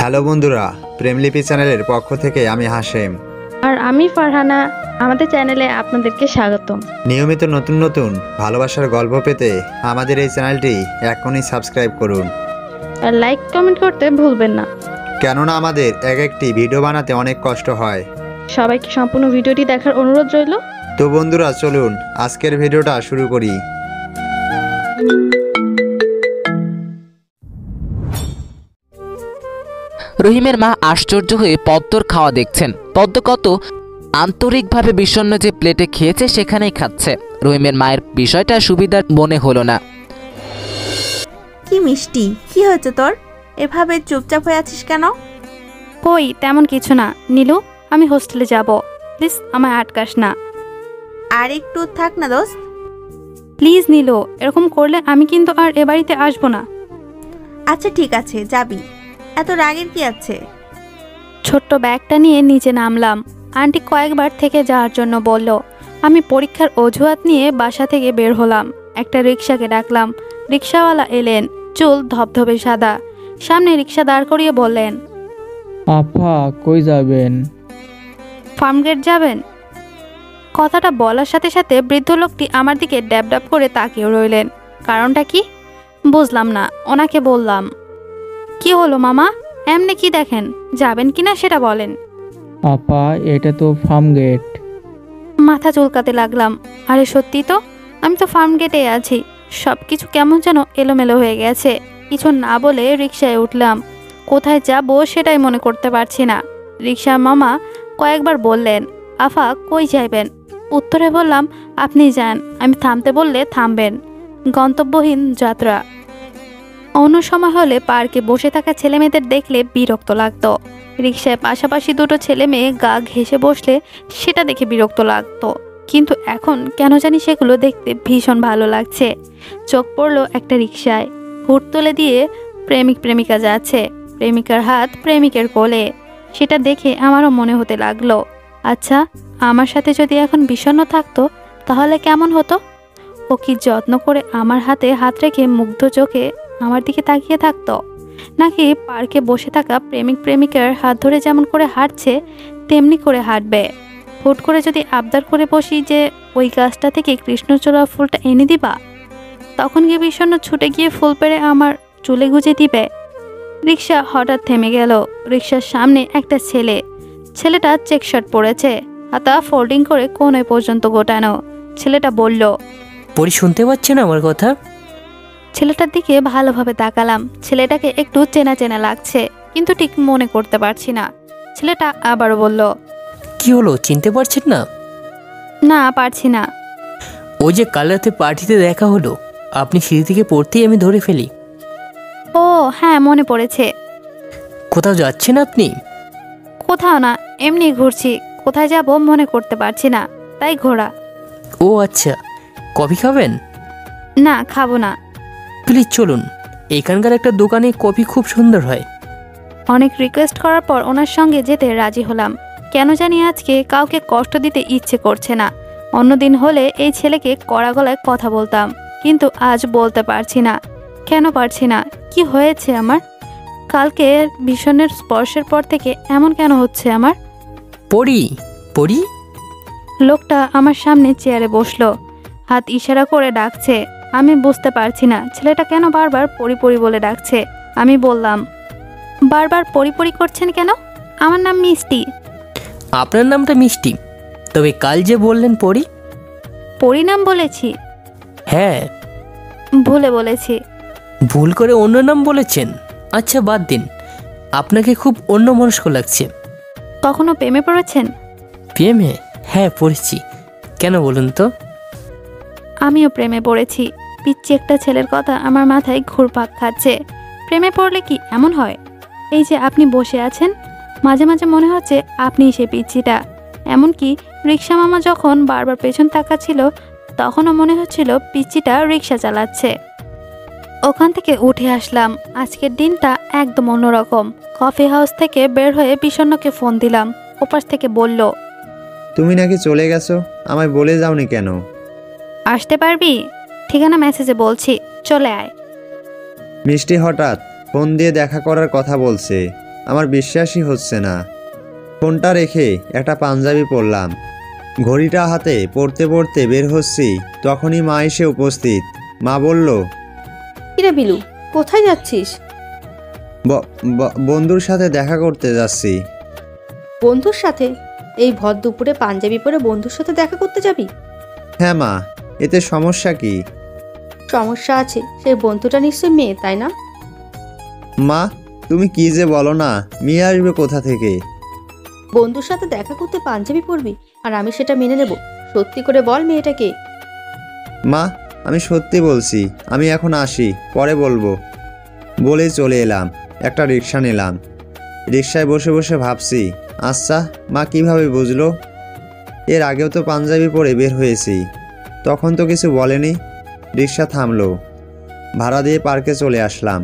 Hello বন্ধুরা, প্রেমলিপি চ্যানেলের পক্ষ থেকে আমি হাশেম আর আমি ফারহানা। আমাদের চ্যানেলে আপনাদেরকে স্বাগতম। নিয়মিত নতুন নতুন ভালোবাসার গল্প পেতে আমাদের এই চ্যানেলটি এখনই সাবস্ক্রাইব করুন আর লাইক কমেন্ট করতে ভুলবেন না, কেননা আমাদের এক একটি ভিডিও বানাতে অনেক কষ্ট হয়। সবাইকে সম্পূর্ণ ভিডিওটি দেখার অনুরোধ রইল। তো বন্ধুরা চলুন আজকের ভিডিওটা শুরু করি। রহিমের মা আশ্চর্য হয়ে পদ্মর খাওয়া দেখছেন। পদ্ম কত আন্তরিকভাবে বিষণ্ণ যে প্লেটে খেয়েছে সেখানেই খাচ্ছে। রহিমের মায়ের বিষয়টা সুবিধার মনে হলো না। কি মিষ্টি, কি হয়েছে তোর? এভাবে চুপচাপ হয়ে আছিস কেন? কই তেমন কিছু না নীলু, আমি হোস্টেলে যাব, প্লিজ আমায় আটকাস না। আর একটু থাক না দোস্ত। প্লিজ নীলু, এরকম করলে আমি কিন্তু আর এ বাড়িতে আসবো না। আচ্ছা ঠিক আছে, যাবি, এত রাগের কি আছে? ছোট্ট ব্যাগটা নিয়ে নিচে নামলাম। আন্টি কয়েকবার থেকে যাওয়ার জন্য বলল। আমি পরীক্ষার অজুহাত নিয়ে বাসা থেকে বের হলাম। একটা রিক্সাকে ডাকলাম। রিক্সাওয়ালা এলেন, চুল ধবধবে সাদা। সামনে রিক্সা দাঁড় করিয়ে বললেন, আপা কই যাবেন? ফার্মগেট যাবেন? কথাটা বলার সাথে সাথে বৃদ্ধ লোকটি আমার দিকে ড্যাব ড্যাব করে তাকিয়ে রইলেন। কারণটা কি বুঝলাম না। ওনাকে বললাম, কি হলো মামা, এমনি কি দেখেন, যাবেন কিনা সেটা বলেন। আপা এটা তো ফার্ম গেট। মাথা চুলকাতে লাগলাম। আরে সত্যি তো, আমি তো ফার্ম গেটে আছি। সব কিছু কেমন যেন এলোমেলো হয়ে গেছে। কিছু না বলে রিক্সায় উঠলাম। কোথায় যাব সেটাই মনে করতে পারছি না। রিক্সার মামা কয়েকবার বললেন, আফা কই যাইবেন? উত্তরে বললাম, আপনি যান, আমি থামতে বললে থামবেন। গন্তব্যহীন যাত্রা। অন্য সময় হলে পার্কে বসে থাকা ছেলেমেয়েদের দেখলে বিরক্ত লাগতো। রিক্সায় পাশাপাশি দুটো ছেলে মেয়ে গা ঘেঁষে বসলে সেটা দেখে বিরক্ত লাগতো। কিন্তু এখন কেন জানি সেগুলো দেখতে ভীষণ ভালো লাগছে। চোখ পড়লো একটা রিক্সায়। হুট তুলে দিয়ে প্রেমিক প্রেমিকা যাচ্ছে। প্রেমিকার হাত প্রেমিকের কোলে। সেটা দেখে আমারও মনে হতে লাগলো, আচ্ছা আমার সাথে যদি এখন বিষণ্ণ থাকতো তাহলে কেমন হতো? ও কি যত্ন করে আমার হাতে হাত রেখে মুগ্ধ চোখে আমার দিকে তাকিয়ে থাকতো, নাকি পার্কে বসে থাকা প্রেমিক প্রেমিকার হাত ধরে যেমন করে হাঁটছে তেমনি করে হাঁটবে? হুট করে যদি আবদার করে বসি যে ওই গাছটা থেকে কৃষ্ণচূড়া ফুলটা এনে দিবা, তখন গিয়ে বিষণ্ণ ছুটে গিয়ে ফুল পেড়ে আমার চুলে গুজে দিবে? রিক্সা হঠাৎ থেমে গেল। রিক্সার সামনে একটা ছেলে। ছেলেটা চেক শার্ট পরেছে, হাতা ফোল্ডিং করে কোণায় পর্যন্ত গোটানো। ছেলেটা বলল, পরি শুনতে পাচ্ছেন আমার কথা? ছেলেটার দিকে ভালোভাবে তাকালাম। ছেলেটাকে একটু চেনা চেনা লাগছে, কিন্তু ঠিক মনে করতে পারছি না। ছেলেটা আবারও বলল, কি হলো, চিনতে পারছেন না? না পারছি না। ওই যে কাল রাতে পার্টিতে দেখা হলো, আপনি সিঁড়ি থেকে পড়তেই আমি ধরে ফেলি। ও হ্যাঁ, মনে পড়েছে। কোথাও যাচ্ছেন আপনি? কোথাও না, এমনি ঘুরছি। কোথায় যাব মনে করতে পারছি না, তাই ঘোরা। ও আচ্ছা, কফি খাবেন? না খাবো না। প্লিজ চলুন, এখানকার একটা দোকানে কফি খুব সুন্দর হয়। অনেক রিকোয়েস্ট করার পর ওনার সঙ্গে যেতে রাজি হলাম। কেন জানি আজকে কাউকে কষ্ট দিতে ইচ্ছে করছে না। অন্যদিন হলে এই ছেলেকে কড়া গলায় কথা বলতাম, কিন্তু আজ বলতে পারছি না। কেন পারছি না? কি হয়েছে আমার? কালকে ভীষণের স্পর্শের পর থেকে এমন কেন হচ্ছে আমার? পরি পরি। লোকটা আমার সামনে চেয়ারে বসলো, হাত ইশারা করে ডাকছে। আমি বুঝতে পারছি না ছেলেটা কেন বারবার পরি পরি বলে ডাকছে। আমি বললাম, বারবার পরি পরি করছেন কেন? আমার নাম মিষ্টি। আপনার নামটা মিষ্টি, তবে কাল যে বললেন পরি। পরি নাম বলেছি? হ্যাঁ। ভুলে বলেছি। ভুল করে অন্য নাম বলেছেন? আচ্ছা বাদ দিন, আপনাকে খুব অন্যমনস্ক লাগছে। কখনো প্রেমে পড়েছেন? প্রেমে? হ্যাঁ পড়েছি। কেন বলুন তো? আমিও প্রেমে পড়েছি। পিচ্ছি একটা ছেলের কথা আমার মাথায় ঘুরপাক খাচ্ছে। প্রেমে পড়লে কি এমন হয়? এই যে আপনি বসে আছেন, মাঝে মাঝে মনে হচ্ছে আপনিই সে পিচ্ছিটা। এমনকি রিক্সা মামা যখন বারবার পেছন তাকাচ্ছিল তখনও মনে হচ্ছিল পিচ্ছিটা রিক্সা চালাচ্ছে। ওখান থেকে উঠে আসলাম। আজকের দিনটা একদম অন্যরকম। কফি হাউস থেকে বের হয়ে বিষণ্ণকে ফোন দিলাম। ওপাশ থেকে বলল, তুমি নাকি চলে গেছো, আমায় বলে যাওনি কেন? আসতে পারবি? ঠিকানা মেসেজে বলছি, চলে আয়। মিষ্টি হঠাৎ ফোন দিয়ে দেখা করার কথা বলছে, আমার বিশ্বাসই হচ্ছে না। ফোনটা রেখে একটা পাঞ্জাবি পরলাম, ঘড়িটা হাতে পড়তে পড়তে বের হচ্ছি, তখনই মা এসে উপস্থিত। মা বলল, কিরে বিলু, কোথায় যাচ্ছিস? বন্ধুর সাথে দেখা করতে যাচ্ছি। বন্ধুর সাথে? এই ভর দুপুরে পাঞ্জাবি পরে বন্ধুর সাথে দেখা করতে যাবি? হ্যাঁ মা, এতে সমস্যা কি? সমস্যা আছে, সেই বন্ধুটা নিশ্চয়ই মেয়ে, তাই না? মা তুমি কি যে বলো না, মেয়ে আসবে কোথা থেকে? বন্ধুর সাথে দেখা করতে পাঞ্জাবি পরবি আর আমি সেটা মেনে নেব? সত্যি করে বল, মেয়েটাকে। মা আমি সত্যি বলছি, আমি এখন আসি, পরে বলবো। বলেই চলে এলাম। একটা রিক্সা নিলাম। রিক্সায় বসে বসে ভাবছি, আচ্ছা মা কিভাবে বুঝলো? এর আগেও তো পাঞ্জাবি পরে বের হয়েছি, তখন তো কিছু বলেনি। রিক্সা থামলো, ভাড়া দিয়ে পার্কে চলে আসলাম।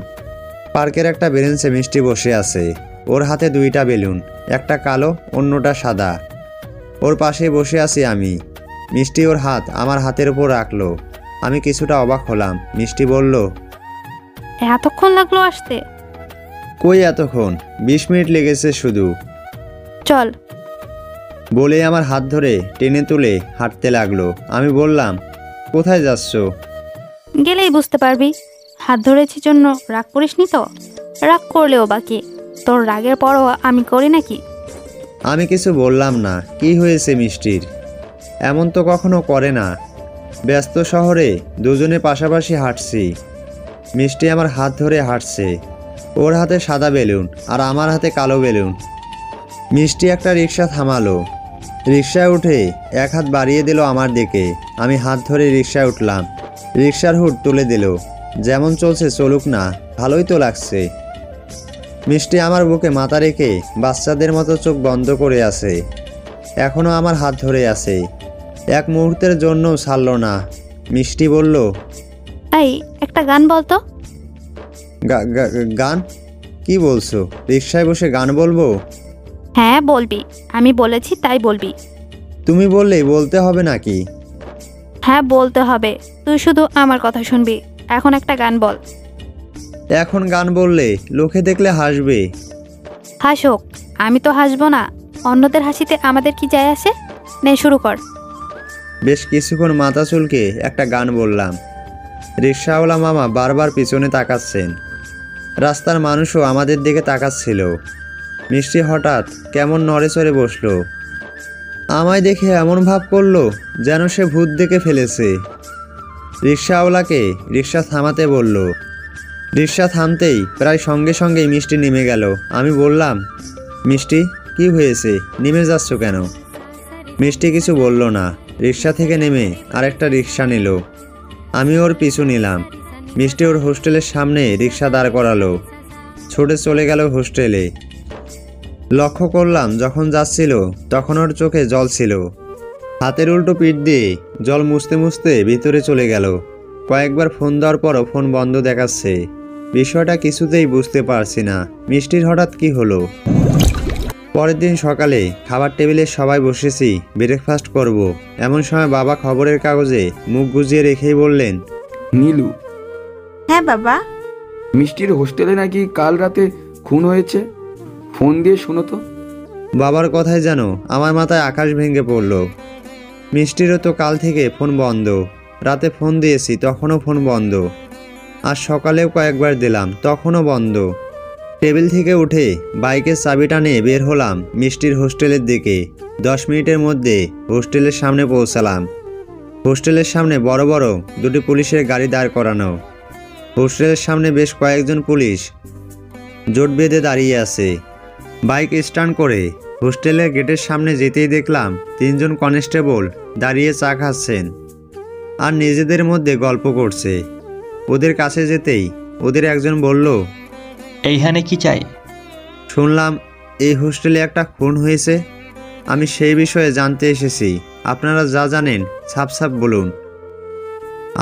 পার্কের একটা বেঞ্চে মিষ্টি বসে আছে, ওর হাতে দুইটা বেলুন, একটা কালো অন্যটা সাদা। ওর পাশে বসে আছি আমি। মিষ্টি ওর হাত আমার হাতের উপর রাখলো। আমি কিছুটা অবাক হলাম। মিষ্টি বলল, এতক্ষণ লাগলো আসতে? কই এতক্ষণ, 20 মিনিট লেগেছে শুধু। চল। বলে আমার হাত ধরে টেনে তুলে হাঁটতে লাগলো। আমি বললাম, কোথায় যাচ্ছ? গেলেই বুঝতে পারবি। হাত ধরেছি জন্য রাগ করিসনি তো? রাগ করলেও বাকি, তোর রাগের পরোয়া আমি করি নাকি? আমি কিছু বললাম না। কি হয়েছে মিষ্টির? এমন তো কখনো করে না। ব্যস্ত শহরে দুজনে পাশাপাশি হাঁটছি। মিষ্টি আমার হাত ধরে হাঁটছে, ওর হাতে সাদা বেলুন আর আমার হাতে কালো বেলুন। মিষ্টি একটা রিক্সা থামালো, রিক্সায় উঠে এক হাত বাড়িয়ে দিল আমার দিকে। আমি হাত ধরে রিক্সায় উঠলাম। রিক্সার হুড তুলে দিল। যেমন চলছে চলুক না, ভালোই তো লাগছে। মিষ্টি আমার বুকে মাথা রেখে বাচ্চাদের মতো চোখ বন্ধ করে আছে, এখনও আমার হাত ধরে আছে। এক মুহূর্তের জন্য ছাড়ল না। মিষ্টি বলল, এই একটা গান বলতো। গান? কি বলছো? রিক্সায় বসে গান বলবো? হ্যাঁ বলবি, আমি বলেছি তাই বলবি। তুমি বললেই বলতে হবে নাকি? হ্যাঁ বলতে হবে, তুই শুধু আমার কথা শুনবি। এখন একটা গান বল। এখন গান বললে লোকে দেখলে হাসবে। হাসুক, আমি তো হাসবো না। অন্যদের হাসিতে আমাদের কি যায় আসে? নে শুরু কর। বেশ কিছুক্ষণ মাথা চুলকে একটা গান বললাম। রিক্সাওয়ালা মামা বারবার পিছনে তাকাচ্ছেন, রাস্তার মানুষও আমাদের দিকে তাকাচ্ছিল। মিষ্টি হঠাৎ কেমন নড়ে চড়ে বসলো। আমায় দেখে এমন ভাব করলো যেন সে ভূত দেখে ফেলেছে। রিক্সাওয়ালাকে রিক্সা থামাতে বলল। রিক্সা থামতেই প্রায় সঙ্গে সঙ্গেই মিষ্টি নেমে গেল। আমি বললাম, মিষ্টি কি হয়েছে, নেমে যাচ্ছ কেন? মিষ্টি কিছু বলল না। রিক্সা থেকে নেমে আরেকটা রিক্সা নিল। আমি ওর পিছু নিলাম। মিষ্টি ওর হোস্টেলের সামনে রিক্সা দাঁড় করালো, ছুটে চলে গেল হোস্টেলে। লক্ষ্য করলাম যখন যাচ্ছিল তখন ওর চোখে জল ছিল। হাতের উল্টো পিঠ দিয়ে জল মুছতে মুছতে ভিতরে চলে গেল। কয়েকবার ফোন দেওয়ার পরও ফোন বন্ধ দেখাচ্ছে। বিষয়টা কিছুতেই বুঝতে পারছি না। মিষ্টির হঠাৎ কি হলো? পরের দিন সকালে খাবার টেবিলে সবাই বসেছি, ব্রেকফাস্ট করব। এমন সময় বাবা খবরের কাগজে মুখ গুজিয়ে রেখেই বললেন, নীলু, হ্যাঁ বাবা। মিষ্টির হোস্টেলে নাকি কাল রাতে খুন হয়েছে, ফোন দিয়ে শুনো তো। বাবার কথায় যেন আমার মাথায় আকাশ ভেঙে পড়ল। মিষ্টিরও তো কাল থেকে ফোন বন্ধ। রাতে ফোন দিয়েছি, তখনও ফোন বন্ধ। আর সকালেও কয়েকবার দিলাম, তখনও বন্ধ। টেবিল থেকে উঠে বাইকের চাবিটা নিয়ে বের হলাম মিষ্টির হোস্টেলের দিকে। 10 মিনিটের মধ্যে হোস্টেলের সামনে পৌঁছালাম। হোস্টেলের সামনে বড় বড় দুটি পুলিশের গাড়ি দাঁড় করানো। হোস্টেলের সামনে বেশ কয়েকজন পুলিশ জোট বেঁধে দাঁড়িয়ে আছে। বাইক স্ট্যান্ড করে হোস্টেলের গেটের সামনে যেতেই দেখলাম 3 জন কনস্টেবল দাঁড়িয়ে চা খাচ্ছেন আর নিজেদের মধ্যে গল্প করছে। ওদের কাছে যেতেই ওদের একজন বলল, এইখানে কি চাই? শুনলাম এই হোস্টেলে একটা খুন হয়েছে। আমি সেই বিষয়ে জানতে এসেছি। আপনারা যা জানেন সাপ সাপ বলুন।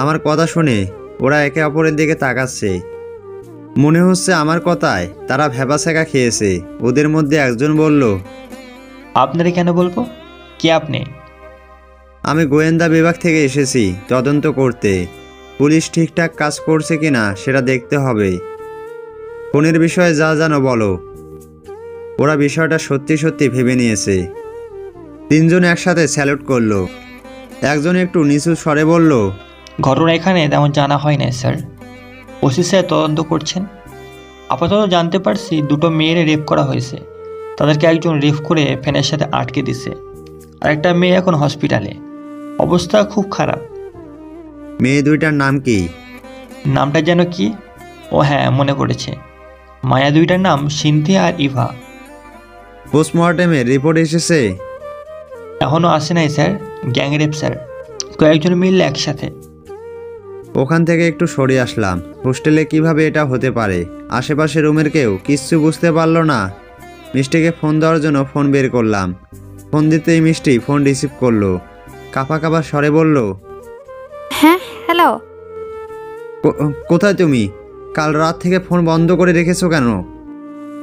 আমার কথা শুনে ওরা একে অপরের দিকে তাকাচ্ছে। মনে হচ্ছে আমার কথায় তারা ভ্যাবাস্যাকা খেয়েছে। ওদের মধ্যে একজন বলল, আপনারে কেন বলবো? কে আপনি? আমি গোয়েন্দা বিভাগ থেকে এসেছি তদন্ত করতে। পুলিশ ঠিকঠাক কাজ করছে কিনা সেটা দেখতে হবে। খুনের বিষয়ে যা জানো বলো। ওরা বিষয়টা সত্যি সত্যি ভেবে নিয়েছে। তিনজন একসাথে স্যালুট করলো। একজন একটু নিচু স্বরে বলল, ঘটনা এখানে তেমন জানা হয় না স্যার। ওসি স্যার তদন্ত করছেন। আপাতত জানতে পারছি দুটো মেয়েরে রেপ করা হয়েছে। তাদেরকে একজন রেপ করে ফ্যানের সাথে আটকে দিছে, আর একটা মেয়ে এখন হসপিটালে, অবস্থা খুব খারাপ। মেয়ে দুইটার নাম কি? নামটা যেন কি? ও হ্যাঁ, মনে পড়েছে। মায়া দুইটার নাম সিনথিয়া আর ইভা। পোস্টমর্টেমের রিপোর্ট এসেছে? এখনও আসে নাই স্যার। গ্যাং রেপ স্যার, কয়েকজন মিললে একসাথে। ওখান থেকে একটু সরে আসলাম। হোস্টেলে কিভাবে এটা হতে পারে? আশেপাশে রুমের কেউ কিচ্ছু বুঝতে পারলো না। মিষ্টিকে ফোন দেওয়ার জন্য ফোন বের করলাম। ফোন দিতেই মিষ্টি ফোন রিসিভ করলো। কাঁপা কাঁপা স্বরে বলল, হ্যাঁ হ্যালো। কোথায় তুমি? কাল রাত থেকে ফোন বন্ধ করে রেখেছো কেন?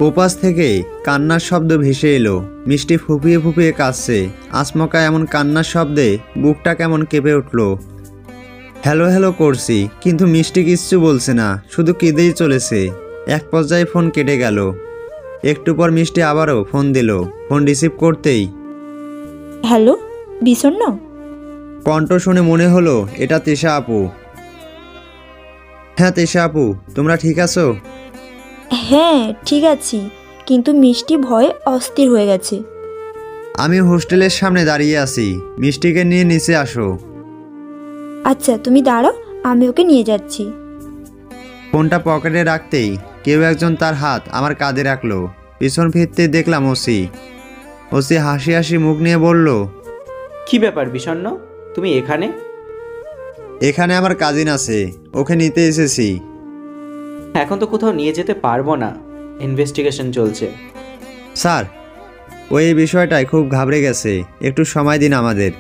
ওপাশ থেকে কান্নার শব্দ ভেসে এলো। মিষ্টি ফুপিয়ে ফুপিয়ে কাঁদছে। আচমকা এমন কান্নার শব্দে বুকটা কেমন কেঁপে উঠল। হ্যালো হ্যালো করছি, কিন্তু মিষ্টি কিচ্ছু বলছে না, শুধু কেঁদেই চলেছে। এক পর্যায়ে ফোন কেটে গেল। একটু পর মিষ্টি আবারও ফোন দিল। ফোন রিসিভ করতেই হ্যালো, বিষণ্ণ? কণ্ঠ শুনে মনে হলো এটা তৃষা আপু। হ্যাঁ তৃষা আপু, তোমরা ঠিক আছো? হ্যাঁ ঠিক আছি, কিন্তু মিষ্টি ভয়ে অস্থির হয়ে গেছে। আমি হোস্টেলের সামনে দাঁড়িয়ে আছি, মিষ্টিকে নিয়ে নিচে আসো। আচ্ছা তুমি দাঁড়াও, আমি ওকে নিয়ে যাচ্ছি। ফোনটা পকেটে রাখতেই কেউ একজন তার হাত আমার কাঁধে রাখলো। পিছন ফিরতে দেখলাম ওসি। ওসি হাসি হাসি মুখ নিয়ে বলল, কি ব্যাপার বিষণ্ণ, তুমি এখানে? এখানে আমার কাজিন আছে, ওকে নিতে এসেছি। এখন তো কোথাও নিয়ে যেতে পারবো না, ইনভেস্টিগেশন চলছে। স্যার, ওই বিষয়টায় খুব ঘাবড়ে গেছে, একটু সময় দিন আমাদের।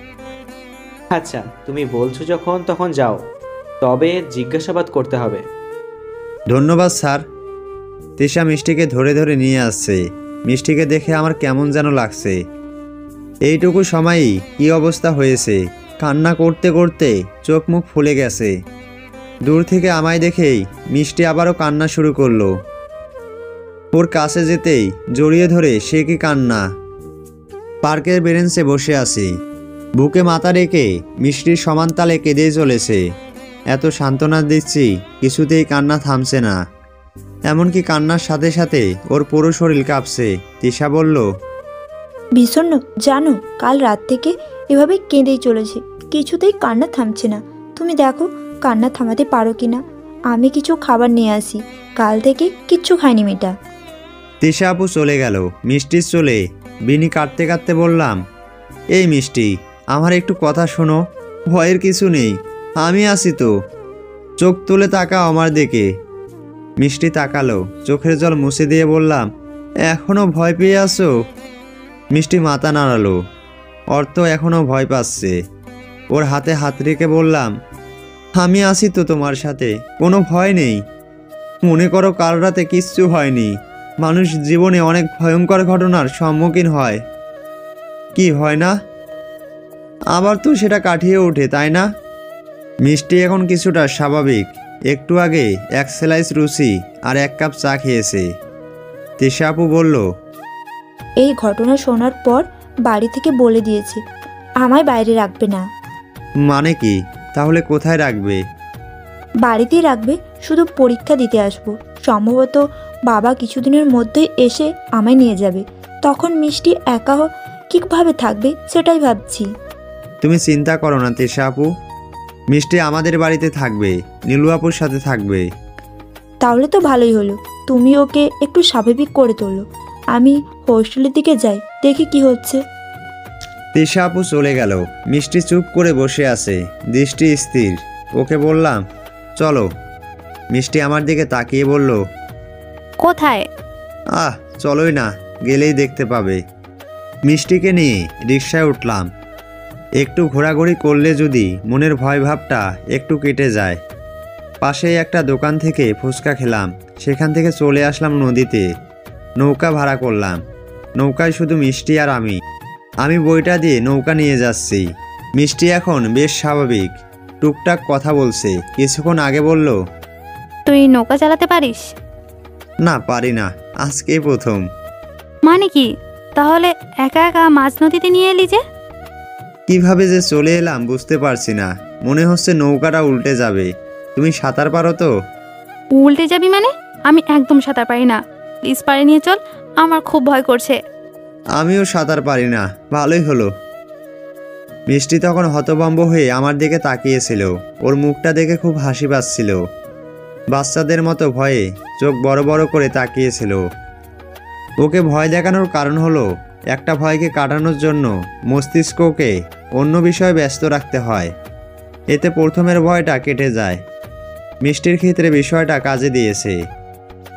আচ্ছা তুমি বলছো যখন তখন যাও, তবে জিজ্ঞাসাবাদ করতে হবে। ধন্যবাদ স্যার। তৃষা মিষ্টিকে ধরে ধরে নিয়ে আসছে। মিষ্টিকে দেখে আমার কেমন যেন লাগছে। এইটুকু সময়ই কী অবস্থা হয়েছে। কান্না করতে করতে চোখ মুখ ফুলে গেছে। দূর থেকে আমায় দেখেই মিষ্টি আবারও কান্না শুরু করলো। ওর কাছে যেতেই জড়িয়ে ধরে সে কি কান্না। পার্কের বেঞ্চে বসে আছি, বুকে মাথা রেখে মিষ্টির সমান তালে কেঁদেই চলেছে। এত সান্ত্বনা দিচ্ছি, কিছুতেই কান্না থামছে না। এমনকি কান্নার সাথে সাথে ওর পুরো শরীর কাঁপছে। তৃষা বলল, বিষণ্ণ জানো, কাল রাত থেকে এভাবে কেঁদেই চলেছে, কিছুতেই কান্না থামছে না। তুমি দেখো কান্না থামাতে পারো কিনা। আমি কিছু খাবার নিয়ে আসি, কাল থেকে কিচ্ছু খাইনি মেয়েটা। তৃষা আপু চলে গেল। মিষ্টির চলে বিনি কাটতে কাটতে বললাম, এই মিষ্টি, আমার একটু কথা শোনো। ভয়ের কিছু নেই, আমি আছি তো। চোখ তুলে তাকাও আমার দিকে। মিষ্টি তাকালো, চোখের জল মুছে দিয়ে বললাম, এখনো ভয় পেয়ে আছো? মিষ্টি মাথা নাড়ালো, অর্থ এখনো ভয় পাচ্ছে। ওর হাতে হাত রেখে বললাম, আমি আছি তো তোমার সাথে, কোনো ভয় নেই। মনে করো কাল রাতে কিচ্ছু হয়নি। মানুষ জীবনে অনেক ভয়ঙ্কর ঘটনার সম্মুখীন হয়, কি হয় না? আবার তো সেটা কাটিয়ে ওঠে, তাই না? মিষ্টি এখন কিছুটা স্বাভাবিক। একটু আগে এক স্লাইস রুচি আর এক কাপ চা খেয়েছে। তৃষা আপু বলল, এই ঘটনা শোনার পর বাড়ি থেকে বলে দিয়েছি আমায় বাইরে রাখবে না। মানে কি? তাহলে কোথায় রাখবে? বাড়িতেই রাখবে, শুধু পরীক্ষা দিতে আসবো। সম্ভবত বাবা কিছুদিনের মধ্যেই এসে আমায় নিয়ে যাবে। তখন মিষ্টি একা কীভাবে থাকবে সেটাই ভাবছি। তুমি চিন্তা করো না তৃষা আপু, মিষ্টি আমাদের বাড়িতে থাকবে, নীলু আপুর সাথে থাকবে। তাহলে তো ভালোই হলো, তুমি ওকে একটু স্বাভাবিক করে তোলো। আমি হোস্টেলের দিকে যাই, দেখি কি হচ্ছে। তৃষা আপু চলে গেল। মিষ্টি চুপ করে বসে আছে, দৃষ্টি স্থির। ওকে বললাম, চলো। মিষ্টি আমার দিকে তাকিয়ে বলল, কোথায়? চলোই না, গেলেই দেখতে পাবে। মিষ্টিকে নিয়ে রিকশায় উঠলাম। একটু ঘোরাঘুরি করলে যদি মনের ভয় ভাবটা একটু কেটে যায়। পাশেই একটা দোকান থেকে ফুচকা খেলাম। সেখান থেকে চলে আসলাম নদীতে। নৌকা ভাড়া করলাম। নৌকায় শুধু মিষ্টি আর আমি বইটা দিয়ে নৌকা নিয়ে যাচ্ছি। মিষ্টি এখন বেশ স্বাভাবিক, টুকটাক কথা বলছে। কিছুক্ষণ আগে বলল, তুই নৌকা চালাতে পারিস? না পারি না, আজকেই প্রথম। মানে কি? তাহলে একা একা মাঝ নদীতে নিয়ে এলি যে? কিভাবে যে চলে এলাম বুঝতে পারছি না, মনে হচ্ছে নৌকাটা উল্টে যাবে। তুমি সাঁতার পারো তো? উল্টে যাবি মানে? আমি একদম সাঁতার পারি না, প্লিজ পাড়ে নিয়ে চল, আমার খুব ভয় করছে। আমিও সাঁতার পারি না। ভালোই হলো। মিষ্টি তখন হতভম্ব হয়ে আমার দিকে তাকিয়েছিল। ওর মুখটা দেখে খুব হাসি পাচ্ছিল। বাচ্চাদের মতো ভয়ে চোখ বড় বড় করে তাকিয়েছিল। ওকে ভয় দেখানোর কারণ হলো, একটা ভয়কে কাটানোর জন্য মস্তিষ্ককে অন্য বিষয়ে ব্যস্ত রাখতে হয়, এতে প্রথমের ভয়টা কেটে যায়। মিষ্টির ক্ষেত্রে বিষয়টা কাজে দিয়েছে।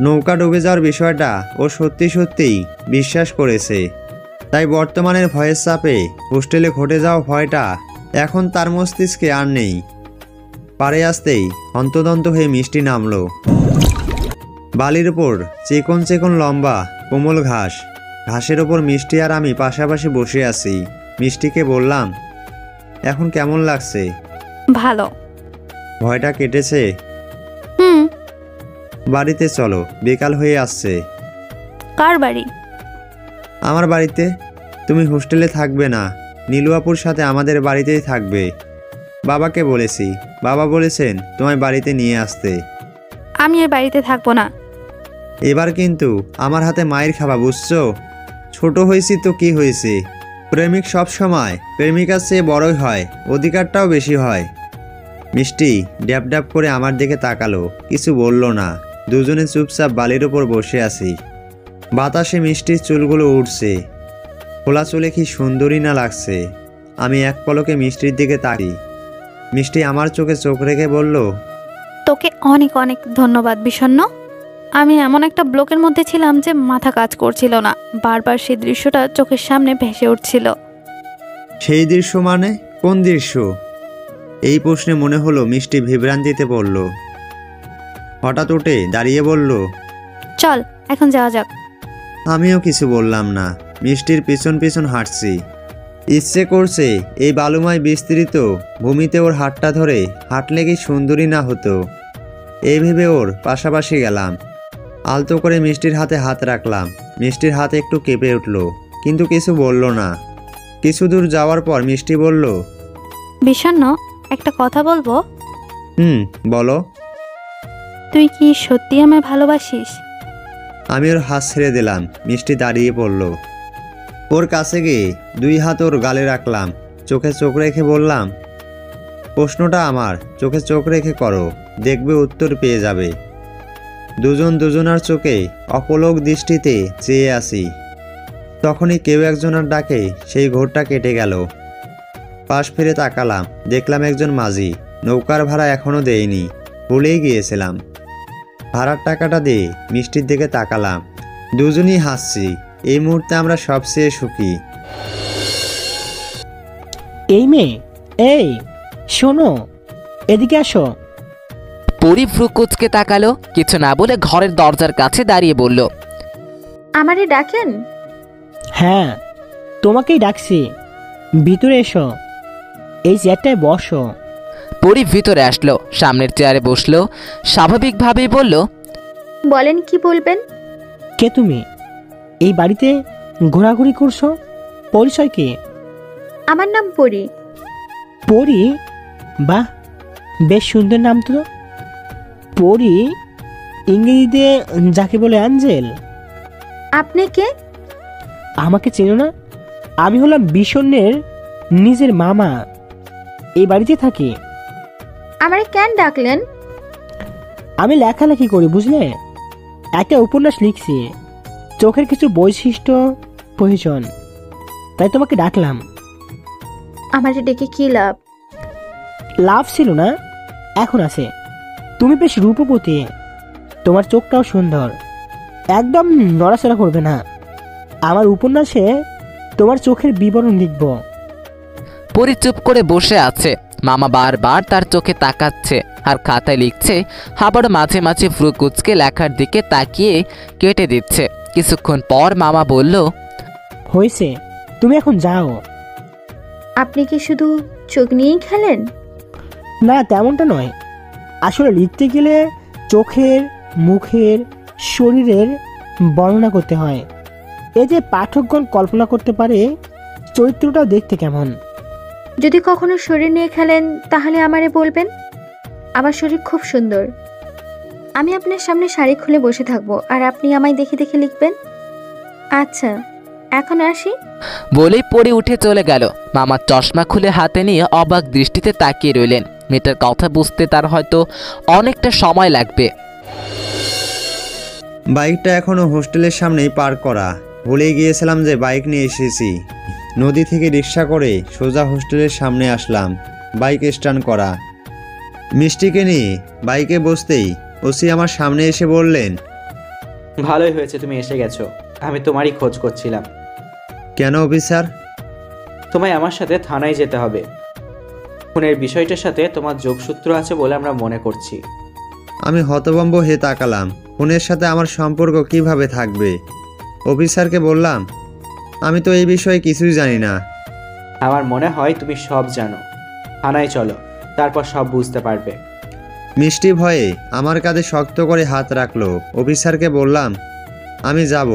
নৌকা ডুবে যাওয়ার বিষয়টা ও সত্যি সত্যিই বিশ্বাস করেছে। তাই বর্তমানের ভয়ের চাপে হোস্টেলে ঘটে যাওয়া ভয়টা এখন তার মস্তিষ্কে আর নেই। পাড়ে আসতেই হন্তদন্ত হয়ে মিষ্টি নামলো। বালির ওপর চিকন চিকন লম্বা কোমল ঘাস, ঘাসের ওপর মিষ্টি আর আমি পাশাপাশি বসে আছি। মিষ্টিকে বললাম, এখন কেমন লাগছে? ভালো। ভয়টা কেটেছে? হুম। বাড়িতে চলো, বিকাল হয়ে আসছে। কার বাড়ি? আমার বাড়িতে। তুমি হোস্টেলে থাকবে না, নীলুয়াপুর সাথে আমাদের বাড়িতেই থাকবে। বাবাকে বলেছি, বাবা বলেছেন তোমায় বাড়িতে নিয়ে আসতে। আমি আর বাড়িতে থাকবো না। এবার কিন্তু আমার হাতে মায়ের খাওয়া, বুঝছো? ছোট হয়েছি তো কি হয়েছে, প্রেমিক সব সময় প্রেমিকার চেয়ে বড়ই হয়, অধিকারটাও বেশি হয়। মিষ্টি ড্যাব ড্যাব করে আমার দিকে তাকালো, কিছু বলল না। দুজনে চুপচাপ বালির ওপর বসে আছি। বাতাসে মিষ্টির চুলগুলো উঠছে। খোলা চুলে কি সুন্দরী না লাগছে। আমি এক পলকে মিষ্টির দিকে তাকি। মিষ্টি আমার চোখে চোখ রেখে বলল, তোকে অনেক অনেক ধন্যবাদ বিষণ্ণ। আমি এমন একটা ব্লকের মধ্যে ছিলাম যে মাথা কাজ করছিল না, বারবার সেই দৃশ্যটা চোখের সামনে ভেসে উঠছিল। সেই দৃশ্য মানে কোন দৃশ্য? এই প্রশ্নে মনে হলো মিষ্টি বিভ্রান্তিতে পড়ল। হঠাৎ উঠে দাঁড়িয়ে বলল, চল এখন যাওয়া যাক। আমিও কিছু বললাম না, মিষ্টির পিছন পিছন হাঁটছি। ইচ্ছে করছে এই বালুময় বিস্তৃত ভূমিতে ওর হাতটা ধরে হাঁটলে কি সুন্দরী না হতো। এই ভেবে ওর পাশাপাশি গেলাম। আলতো করে মিষ্টির হাতে হাত রাখলাম। মিষ্টির হাত একটু কেঁপে উঠল, কিন্তু কিছু বলল না। কিছু দূর যাওয়ার পর মিষ্টি বলল, বিষণ্ণ, একটা কথা বলবো? বলো। তুই কি সত্যি আমায় ভালোবাসিস? আমি ওর হাত ছেড়ে দিলাম। মিষ্টি দাঁড়িয়ে পড়ল। ওর কাছে গিয়ে দুই হাত ওর গালে রাখলাম। চোখে চোখ রেখে বললাম, প্রশ্নটা আমার চোখে চোখ রেখে করো, দেখবে উত্তর পেয়ে যাবে। দুজন দুজনার চোখে অপলক দৃষ্টিতে চেয়ে আসি। তখনই কেউ একজনের ডাকে সেই ঘোরটা কেটে গেল। পাশ ফিরে তাকালাম, দেখলাম একজন মাঝি। নৌকার ভাড়া এখনও দেয়নি, ভুলেই গিয়েছিলাম। ভাড়ার টাকাটা দিয়ে মিষ্টির দিকে তাকালাম। দুজনই হাসছি। এই মুহূর্তে আমরা সবচেয়ে সুখী। এই মেয়ে, এই শোনো, এদিকে আসো। পরি ভ্রু কুচকে তাকালো, কিছু না বলে ঘরের দরজার কাছে দাঁড়িয়ে বলল, আমারে ডাকেন? হ্যাঁ, তোমাকেই ডাকছি, ভিতরে এসো, এই চেয়ারটায় বসো। পরি ভিতরে আসলো, সামনের চেয়ারে বসলো, স্বাভাবিকভাবেই বলল, বলেন কি বলবেন? কে তুমি? এই বাড়িতে ঘোরাঘুরি করছো, পরিচয় কি? আমার নাম পরি। পরি? বাহ, বেশ সুন্দর নাম তো। পরি ইংরেজিতে যাকে বলে অ্যাঞ্জেল। আপনি কে? আমাকে চেনো না? আমি হলাম বিষণ্ণের নিজের মামা, এই বাড়িতে থাকি। আমারে কেন ডাকলেন? আমি লেখালেখি করি, বুঝলে, একটা উপন্যাস লিখছি, চোখের কিছু বৈশিষ্ট্য প্রয়োজন, তাই তোমাকে ডাকলাম। আমারে ডেকে কি লাভ? লাভ ছিল না, এখন আছে। তুমি বেশ রূপবতী, তোমার চোখটাও সুন্দর, একদম নড়াচড়া করবে না। আমার উপন্যাসে তোমার চোখের বিবরণ লিখব। পরি চুপ করে বসে আছে। মামা বারবার তার চোখে তাকাচ্ছে আর খাতায় লিখছে, আবার মাঝে মাঝে ভ্রু কুচকে লেখার দিকে তাকিয়ে কেটে দিচ্ছে। কিছুক্ষণ পর মামা বলল, হয়েছে, তুমি এখন যাও। আপনি কি শুধু চোখ নিয়েই খেলেন? না, তেমনটা নয়। আসলে লিখতে গেলে চোখের, মুখের, শরীরের বর্ণনা করতে হয়। এই যে পাঠকগণ কল্পনা করতে পারে চরিত্রটাও দেখতে কেমন। যদি কখনো শরীর নিয়ে খেলেন তাহলে আমারে বলবেন। আমার শরীর খুব সুন্দর। আমি আপনার সামনে শাড়ি খুলে বসে থাকবো আর আপনি আমায় দেখে দেখে লিখবেন। আচ্ছা, এখন আসি। বলেই পড়ে উঠে চলে গেল। মামা চশমা খুলে হাতে নিয়ে অবাক দৃষ্টিতে তাকিয়ে রইলেন। মেয়েটার কথা বুঝতে তার হয়তো অনেকটা সময় লাগবে। বাইকটা এখনও হোস্টেলের সামনেই পার্ক করা। ভুলে গিয়েছিলাম যে বাইক নিয়ে এসেছি। নদী থেকে রিক্সা করে সোজা হোস্টেলের সামনে আসলাম। বাইক স্ট্যান্ড করা। মিষ্টিকে নিয়ে বাইকে বসতেই ওসি আমার সামনে এসে বললেন, ভালোই হয়েছে তুমি এসে গেছো, আমি তোমারই খোঁজ করছিলাম। কেন অফিসার? তোমায় আমার সাথে থানায় যেতে হবে। খুনের বিষয়টার সাথে তোমার যোগসূত্র আছে বলে আমরা মনে করছি। আমি হতভম্ব হয়ে তাকালাম। খুনের সাথে আমার সম্পর্ক কিভাবে থাকবে? অফিসারকে বললাম, আমি তো এই বিষয়ে কিছুই জানি না। আমার মনে হয় তুমি সব জানো। থানায় চলো, তারপর সব বুঝতে পারবে। মিষ্টি ভয়ে আমার কাঁধে শক্ত করে হাত রাখলো। অফিসারকে বললাম, আমি যাব,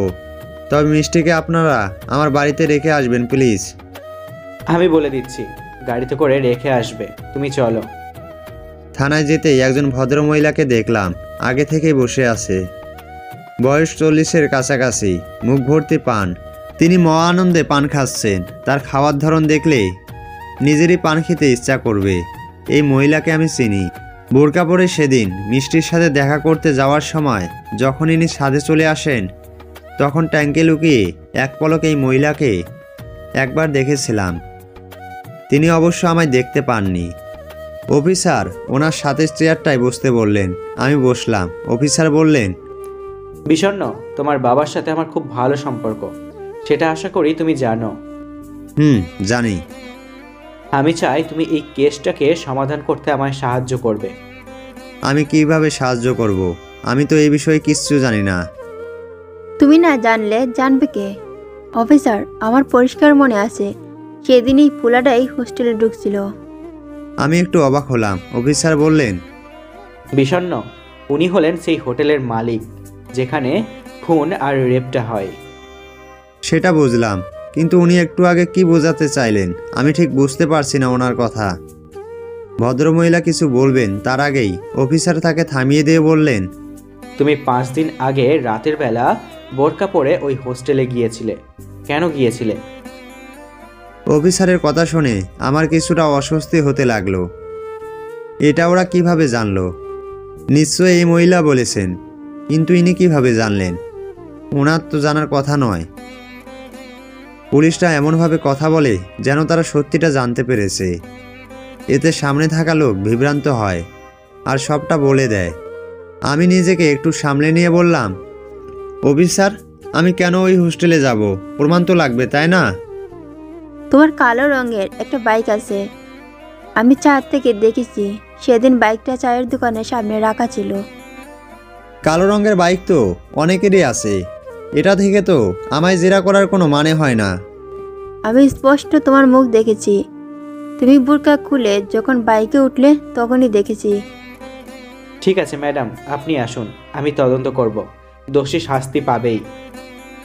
তবে মিষ্টিকে আপনারা আমার বাড়িতে রেখে আসবেন প্লিজ। আমি বলে দিচ্ছি, গাড়িতে করে রেখে আসবে, তুমি চলো। থানায় যেতেই একজন ভদ্রমহিলাকে দেখলাম, আগে থেকেই বসে আছে। বয়স 40-এর কাছাকাছি, মুখ ভর্তি পান। তিনি মহা আনন্দে পান খাচ্ছেন। তার খাওয়ার ধরন দেখলে নিজেরই পান খেতে ইচ্ছা করবে। এই মহিলাকে আমি চিনি। বোরকা পরে সেদিন মিষ্টির সাথে দেখা করতে যাওয়ার সময় যখন ইনি ছাদে চলে আসেন, তখন ট্যাঙ্কে লুকিয়ে এক পলক এই মহিলাকে একবার দেখেছিলাম। তিনি অবশ্য আমায় দেখতে পাননি। অফিসার ওনার সাথে চেয়ারটায় বসতে বললেন। আমি বসলাম। অফিসার বললেন, বিষণ্ণ, তোমার বাবার সাথে আমার খুব ভালো সম্পর্ক, সেটা আশা করি তুমি জানো। জানি। আমি চাই তুমি এই কেসটাকে সমাধান করতে আমায় সাহায্য করবে। আমি কিভাবে সাহায্য করব? আমি তো এই বিষয়ে কিচ্ছু জানি না। তুমি না জানলে জানবে কে? অফিসার, আমার পরিষ্কার মনে আছে সেদিনই ফুলাডাই হোস্টেলে ঢুকছিল। আমি একটু অবাক হলাম। অফিসার বললেন, বিষণ্ণ, উনি হলেন সেই হোটেলের মালিক যেখানে খুন আর রেপটা হয়। সেটা বুঝলাম, কিন্তু উনি একটু আগে কি বোঝাতে চাইলেন আমি ঠিক বুঝতে পারছি না ওনার কথা। ভদ্রমহিলা কিছু বলবেন তার আগেই অফিসার তাকে থামিয়ে দিয়ে বললেন, তুমি 5 দিন আগে রাতের বেলা বোরকা পরে ওই হোস্টেলে গিয়েছিলে, কেন গিয়েছিলে? অফিসারের কথা শুনে আমার কিছুটা অস্বস্তি হতে লাগলো। এটা ওরা কিভাবে জানলো? নিশ্চয়ই এই মহিলা বলেছেন, কিন্তু ইনি কিভাবে জানলেন? ওনার তো জানার কথা নয়। পুলিশরা এমনভাবে কথা বলে যেন তারা সত্যিটা জানতে পেরেছে। এতে সামনে থাকা লোক বিভ্রান্ত হয় আর সবটা বলে দেয়। আমি নিজেকে একটু সামলে নিয়ে বললাম, অফিসার, আমি কেন ওই হোস্টেলে যাব? প্রমাণ তো লাগবে, তাই না? তোমার কালো রঙের একটা বাইক আছে, আমি চার থেকে দেখেছি। সেদিন বাইকটা চায়ের দোকানের সামনে রাখা ছিল। কালো রঙের বাইক তো অনেকেরই আছে। এটা থেকে তো আমায় জেরা করার কোনো মানে হয় না। আমি স্পষ্ট তোমার মুখ দেখেছি। তুমি বোরকা খুলে যখন বাইকে উঠলে তখনই দেখেছি। ঠিক আছে ম্যাডাম, আপনি আসুন, আমি তদন্ত করব, দোষী শাস্তি পাবেই।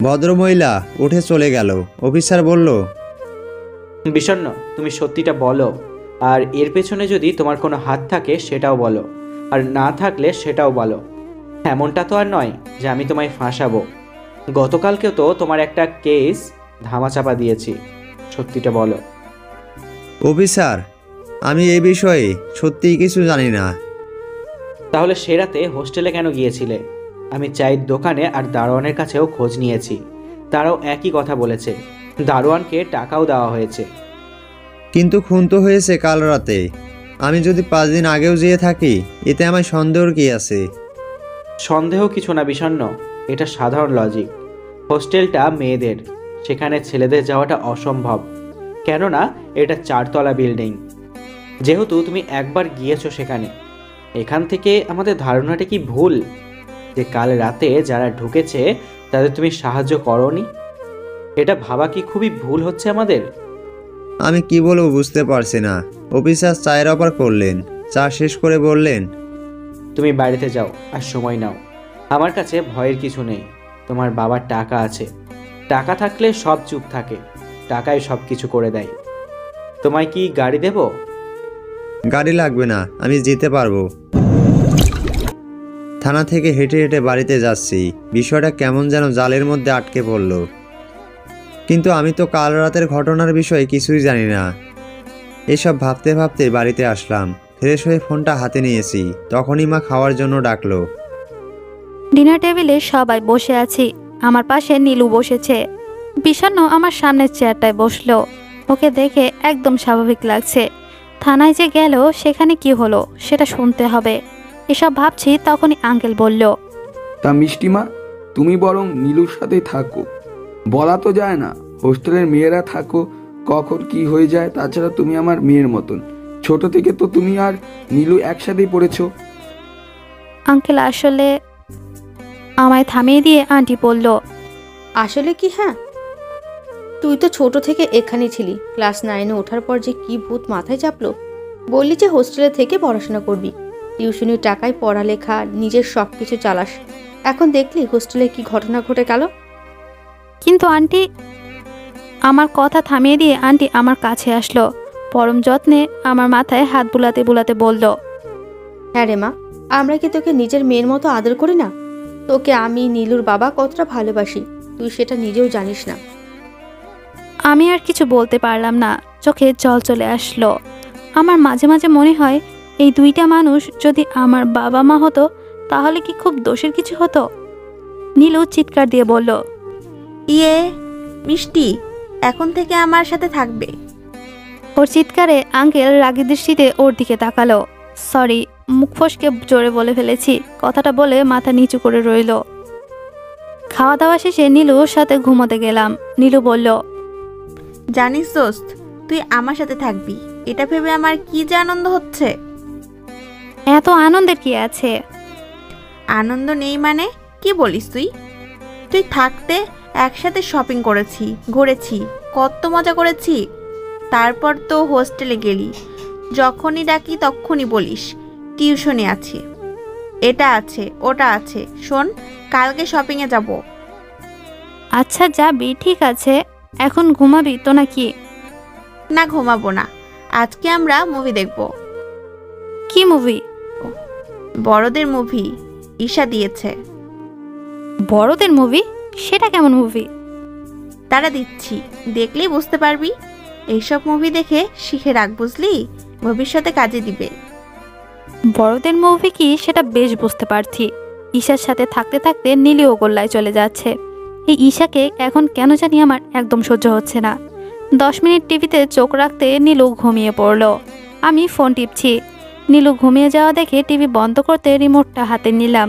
ভদ্রমহিলা উঠে চলে গেল। অফিসার বলল, বিষণ্ণ, তুমি সত্যিটা বলো, আর এর পেছনে যদি তোমার কোনো হাত থাকে সেটাও বলো, আর না থাকলে সেটাও বলো। এমনটা তো আর নয় যে আমি তোমায় ফাঁসাবো। গতকালকেও তো তোমার একটা কেস ধামাচাপা দিয়েছি, সত্যিটা বলো। অফিসার, আমি এই বিষয়ে সত্যিই কিছু জানি না। তাহলে সে রাতে হোস্টেলে কেন গিয়েছিলে? আমি চায়ের দোকানে আর দারোয়ানের কাছেও খোঁজ নিয়েছি, তারাও একই কথা বলেছে। দারোয়ানকে টাকাও দেওয়া হয়েছে। কিন্তু খুন তো হয়েছে কাল রাতে। আমি যদি 5 দিন আগেও যেয়ে থাকি, এতে আমার সন্দেহর কি আছে? সন্দেহ কিছু না বিষণ্ণ, এটা সাধারণ লজিক। হোস্টেলটা মেয়েদের, সেখানে ছেলেদের যাওয়াটা অসম্ভব, কেননা এটা 4 তলা বিল্ডিং। যেহেতু তুমি একবার গিয়েছো সেখানে, এখান থেকে আমাদের ধারণাটা কি ভুল যে কাল রাতে যারা ঢুকেছে তাদের তুমি সাহায্য করোনি? এটা ভাবা কি খুবই ভুল হচ্ছে আমাদের? আমি কি বলবো বুঝতে পারছি না। অফিসার চায়ের অফার করলেন। চা শেষ করে বললেন, তুমি বাড়িতে যাও আর সময় নাও। আমার কাছে ভয়ের কিছু নেই, তোমার বাবার টাকা আছে, টাকা থাকলে সব চুপ থাকে, টাকায় সব কিছু করে দেয়। তোমায় কি গাড়ি দেব? গাড়ি লাগবে না, আমি যেতে পারবো। থানা থেকে হেঁটে হেঁটে বাড়িতে যাচ্ছি, বিষয়টা কেমন যেন জালের মধ্যে আটকে পড়ল। কিন্তু আমি তো কাল রাতের ঘটনার বিষয়ে কিছুই জানি না। এসব ভাবতে ভাবতে বাড়িতে আসলাম, ফ্রেশ হয়ে ফোনটা হাতে নিয়েছি, তখনই মা খাওয়ার জন্য ডাকলো। ডিনার টেবিলে সবাই বসে আছি, আমার পাশে নীলু বসেছে। বিষণ্ণ আমার সামনের চেয়ারটায় বসলো। ওকে দেখে একদম স্বাভাবিক লাগছে। থানায় যে গেল সেখানে কি হলো সেটা শুনতে হবে, এসব ভাবছি তখনই আঙ্কেল বলল, তা মিষ্টিমা, তুমি বরং নীলুর সাথে থাকো। বলা তো যায় না, হোস্টেলের মেয়েরা থাকো কখন কি হয়ে যায়। তাছাড়া তুমি আমার মেয়ের মতন, ছোট থেকে তো তুমি আর নীলু একসাথেই পড়েছো। আঙ্কেল আসলে, আমায় থামিয়ে দিয়ে আন্টি বলল, আসলে কি? হ্যাঁ, তুই তো ছোট থেকে এখানেই ছিলি। ক্লাস 9-এ ওঠার পর যে কি ভূত মাথায় চাপলো। বললি যে হোস্টেলে থেকে পড়াশোনা করবি, টিউশনির টাকায় পড়ালেখা, নিজের সব কিছু চালাস। এখন দেখলি হোস্টেলে কি ঘটনা ঘটে গেল। কিন্তু আন্টি, আমার কথা থামিয়ে দিয়ে আন্টি আমার কাছে আসলো। পরম যত্নে আমার মাথায় হাত বুলাতে বুলাতে বলল, হ্যাঁ রে মা, আমরা কি তোকে নিজের মেয়ের মতো আদর করি না? তোকে আমি নীলুর বাবা কতটা ভালোবাসি, তুই সেটা নিজেও জানিস না। আমি আর কিছু বলতে পারলাম না, চোখে জল চলে আসলো। আমার মাঝে মাঝে মনে হয় এই দুইটা মানুষ যদি আমার বাবা মা হতো তাহলে কি খুব দোষের কিছু হতো। নীলু চিৎকার দিয়ে বলল, ইয়ে মিষ্টি, এখন থেকে আমার সাথে থাকবে। ওর চিৎকারে আঙ্কেল রাগী দৃষ্টিতে ওর দিকে তাকালো। সরি, মুখ ফসকে জোরে বলে ফেলেছি, কথাটা বলে মাথা নিচু করে রইল। খাওয়া দাওয়া শেষে নীলুর সাথে ঘুমোতে গেলাম। নীলু বলল, জানিস দোস্ত, তুই আমার সাথে থাকবি, এটা ভেবে আমার কি যে আনন্দ হচ্ছে। এত আনন্দের কি আছে? আনন্দ নেই মানে কি বলিস তুই? তুই থাকতে একসাথে শপিং করেছি, ঘুরেছি, কত মজা করেছি। তারপর তো হোস্টেলে গেলি, যখনই ডাকি তখনই বলিস টিউশনে আছে, এটা আছে, ওটা আছে, শোন কালকে শপিংয়ে যাব। আচ্ছা যাবি, ঠিক আছে, এখন ঘুমাবি তো নাকি? না, ঘুমাবো না, আজকে আমরা মুভি দেখব। কি মুভি? বড়দের মুভি, ঈশা দিয়েছে। বড়দের মুভি? সেটা কেমন মুভি? তারা দিচ্ছি, দেখলেই বুঝতে পারবি। এইসব মুভি দেখে শিখে রাখ, বুঝলি, ভবিষ্যতে কাজে দিবে। বড়দের মুভি কি সেটা বেশ বুঝতে পারছি। ঈশার সাথে থাকতে থাকতে নীলিও গোল্লায় চলে যাচ্ছে। এই ঈশাকে এখন কেন জানি আমার একদম সহ্য হচ্ছে না। 10 মিনিট টিভিতে চোখ রাখতে নীলু ঘুমিয়ে পড়ল। আমি ফোন টিপছি। নীলু ঘুমিয়ে যাওয়া দেখে টিভি বন্ধ করতে রিমোটটা হাতে নিলাম।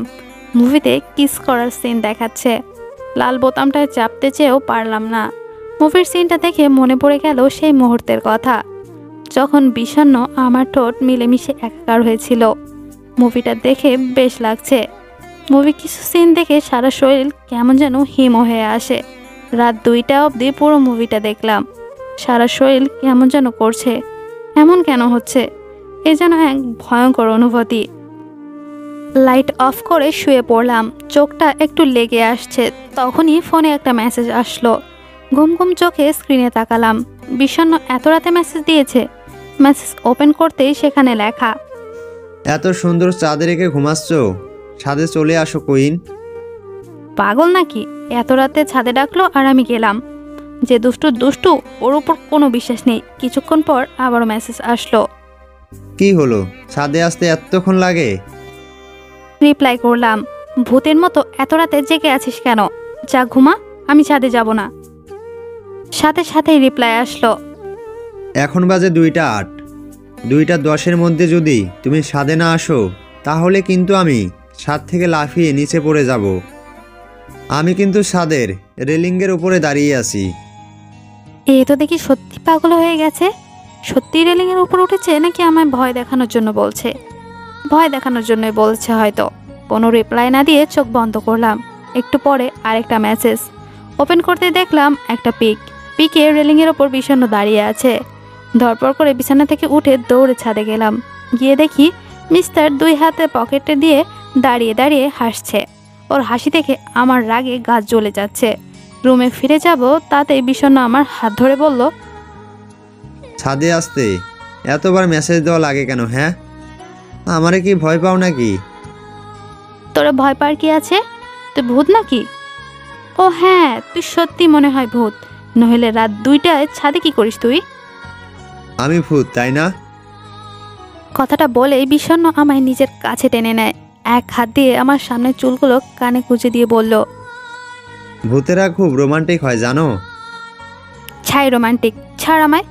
মুভিতে কিস করার সিন দেখাচ্ছে। লাল বোতামটায় চাপতে চেয়েও পারলাম না। মুভির সিনটা দেখে মনে পড়ে গেল সেই মুহূর্তের কথা, যখন বিষণ্ণ আমার ঠোঁট মিলেমিশে একাকার হয়েছিল। মুভিটা দেখে বেশ লাগছে। মুভি কিছু সিন দেখে সারা শরীর কেমন যেন হিম হয়ে আসে। রাত 2টা অবধি পুরো মুভিটা দেখলাম। সারা শরীর কেমন যেন করছে। এমন কেন হচ্ছে? এ যেন এক ভয়ঙ্কর অনুভূতি। লাইট অফ করে শুয়ে পড়লাম। চোখটা একটু লেগে আসছে, তখনই ফোনে একটা মেসেজ আসলো। ঘুম ঘুম চোখে স্ক্রিনে তাকালাম। বিষণ্ণ এত রাতে মেসেজ দিয়েছে। মেসেজ ওপেন করতেই সেখানে লেখা, এত সুন্দর চাঁদে রেখে ঘুমাচ্ছ, ছাদে চলে আসো কুইন। পাগল নাকি? এত রাতে ছাদে ডাকলো আর আমি গেলাম। যে দুষ্টু ওর উপর কোনো বিশ্বাস নেই। কিছুক্ষণ পর আবারও মেসেজ আসলো। কি হলো, ছাদে আসতে এতক্ষণ লাগে? রিপ্লাই করলাম, ভূতের মতো এত রাতে জেগে আছিস কেন? যা ঘুমা, আমি ছাদে যাব না। সাথে সাথেই রিপ্লাই আসলো, এখন বাজে 2টা 8, 2টা 10-এর মধ্যে যদি তুমি ছাদে না আসো তাহলে কিন্তু আমি ছাদ থেকে লাফিয়ে নিচে পড়ে যাব। আমি কিন্তু ছাদের রেলিংয়ের উপরে দাঁড়িয়ে আছি। এ তো দেখি সত্যি পাগল হয়ে গেছে। সত্যি রেলিংয়ের উপর উঠেছে নাকি আমায় ভয় দেখানোর জন্য বলছে? ভয় দেখানোর জন্যই বলছে হয়তো। কোনো রিপ্লাই না দিয়ে চোখ বন্ধ করলাম। একটু পরে আরেকটা মেসেজ ওপেন করতে দেখলাম একটা পিকে রেলিংয়ের ওপর বিষণ্ণ দাঁড়িয়ে আছে। ধরপড় করে বিছানা থেকে উঠে দৌড়ে ছাদে গেলাম। গিয়ে দেখি মিস্টার 2 হাতে পকেটে দিয়ে দাঁড়িয়ে দাঁড়িয়ে হাসছে। ওর হাসি দেখে আমার রাগে গা জ্বলে যাচ্ছে। রুমে ফিরে যাব তাতেই বিষণ্ণ আমার হাত ধরে বলল, ছাদে আসতে এতবার মেসেজ দেওয়া লাগে কেন? হ্যাঁ, আমারে কি ভয় পাও নাকি? তোরা ভয় পার কি আছে? তুই ভূত নাকি? ও হ্যাঁ, তুই সত্যি মনে হয় ভূত, নইলে রাত 2টায় ছাদে কি করিস তুই? আমি ভূত তাই না? কথাটা বলেই বিষণ্ণ আমায় নিজের কাছে টেনে নেয়। এক হাত দিয়ে আমার সামনের চুলগুলো কানে কুঁচে দিয়ে বলল, ভূতেরা খুব রোমান্টিক হয় জানো? ছাই রোমান্টিক, ছাড় আমায়।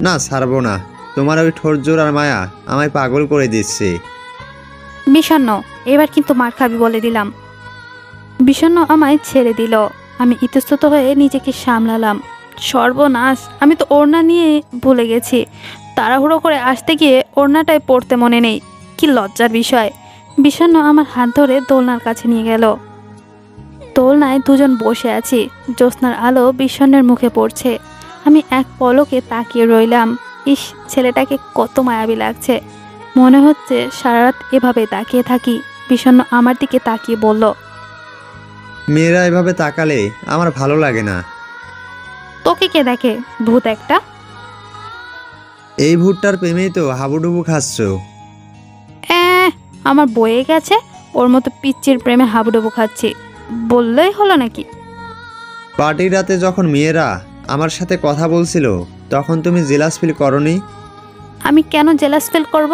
না, ছাড়বো না। তোমার ওই ঠোঁট জোর আর মায়া আমায় পাগল করে দিচ্ছে। বিষণ্ণ, এবার কিন্তু মার খাবি বলে দিলাম। বিষণ্ণ আমায় ছেড়ে দিল। আমি ইতস্তত হয়ে নিজেকে সামলালাম। সর্বনাশ, আমি তো ওড়না নিয়ে ভুলে গেছি। তাড়াহুড়ো করে আসতে গিয়ে ওড়নাটাই পড়তে মনে নেই। কি লজ্জার বিষয়। বিষণ্ণ আমার হাত ধরে দোলনার কাছে নিয়ে গেল। দোলনায় দুজন বসে আছি। জ্যোৎস্নার আলো বিষণ্ণের মুখে পড়ছে। আমি এক পলকে তাকিয়ে রইলাম। ইস, ছেলেটাকে কত মায়াবী লাগছে। মনে হচ্ছে সারা রাত এভাবে তাকিয়ে থাকি। বিষণ্ণ আমার দিকে তাকিয়ে বলল, মেয়েরা এভাবে তাকালে আমার ভালো লাগে না। তোকে কে দেখে, ভূত একটা? এই ভূতটার প্রেমেই তো হাবুডুবু খাচ্ছ। আমার বয়ে গেছে, ওর মতো পিচ্চির প্রেমে হাবুডুবু খাচ্ছি বললেই হলো নাকি? পার্টির রাতে যখন মেয়েরা আমার সাথে কথা বলছিল তখন তুমি জেলাস ফিল করনি? আমি কেন জেলাস ফিল করব?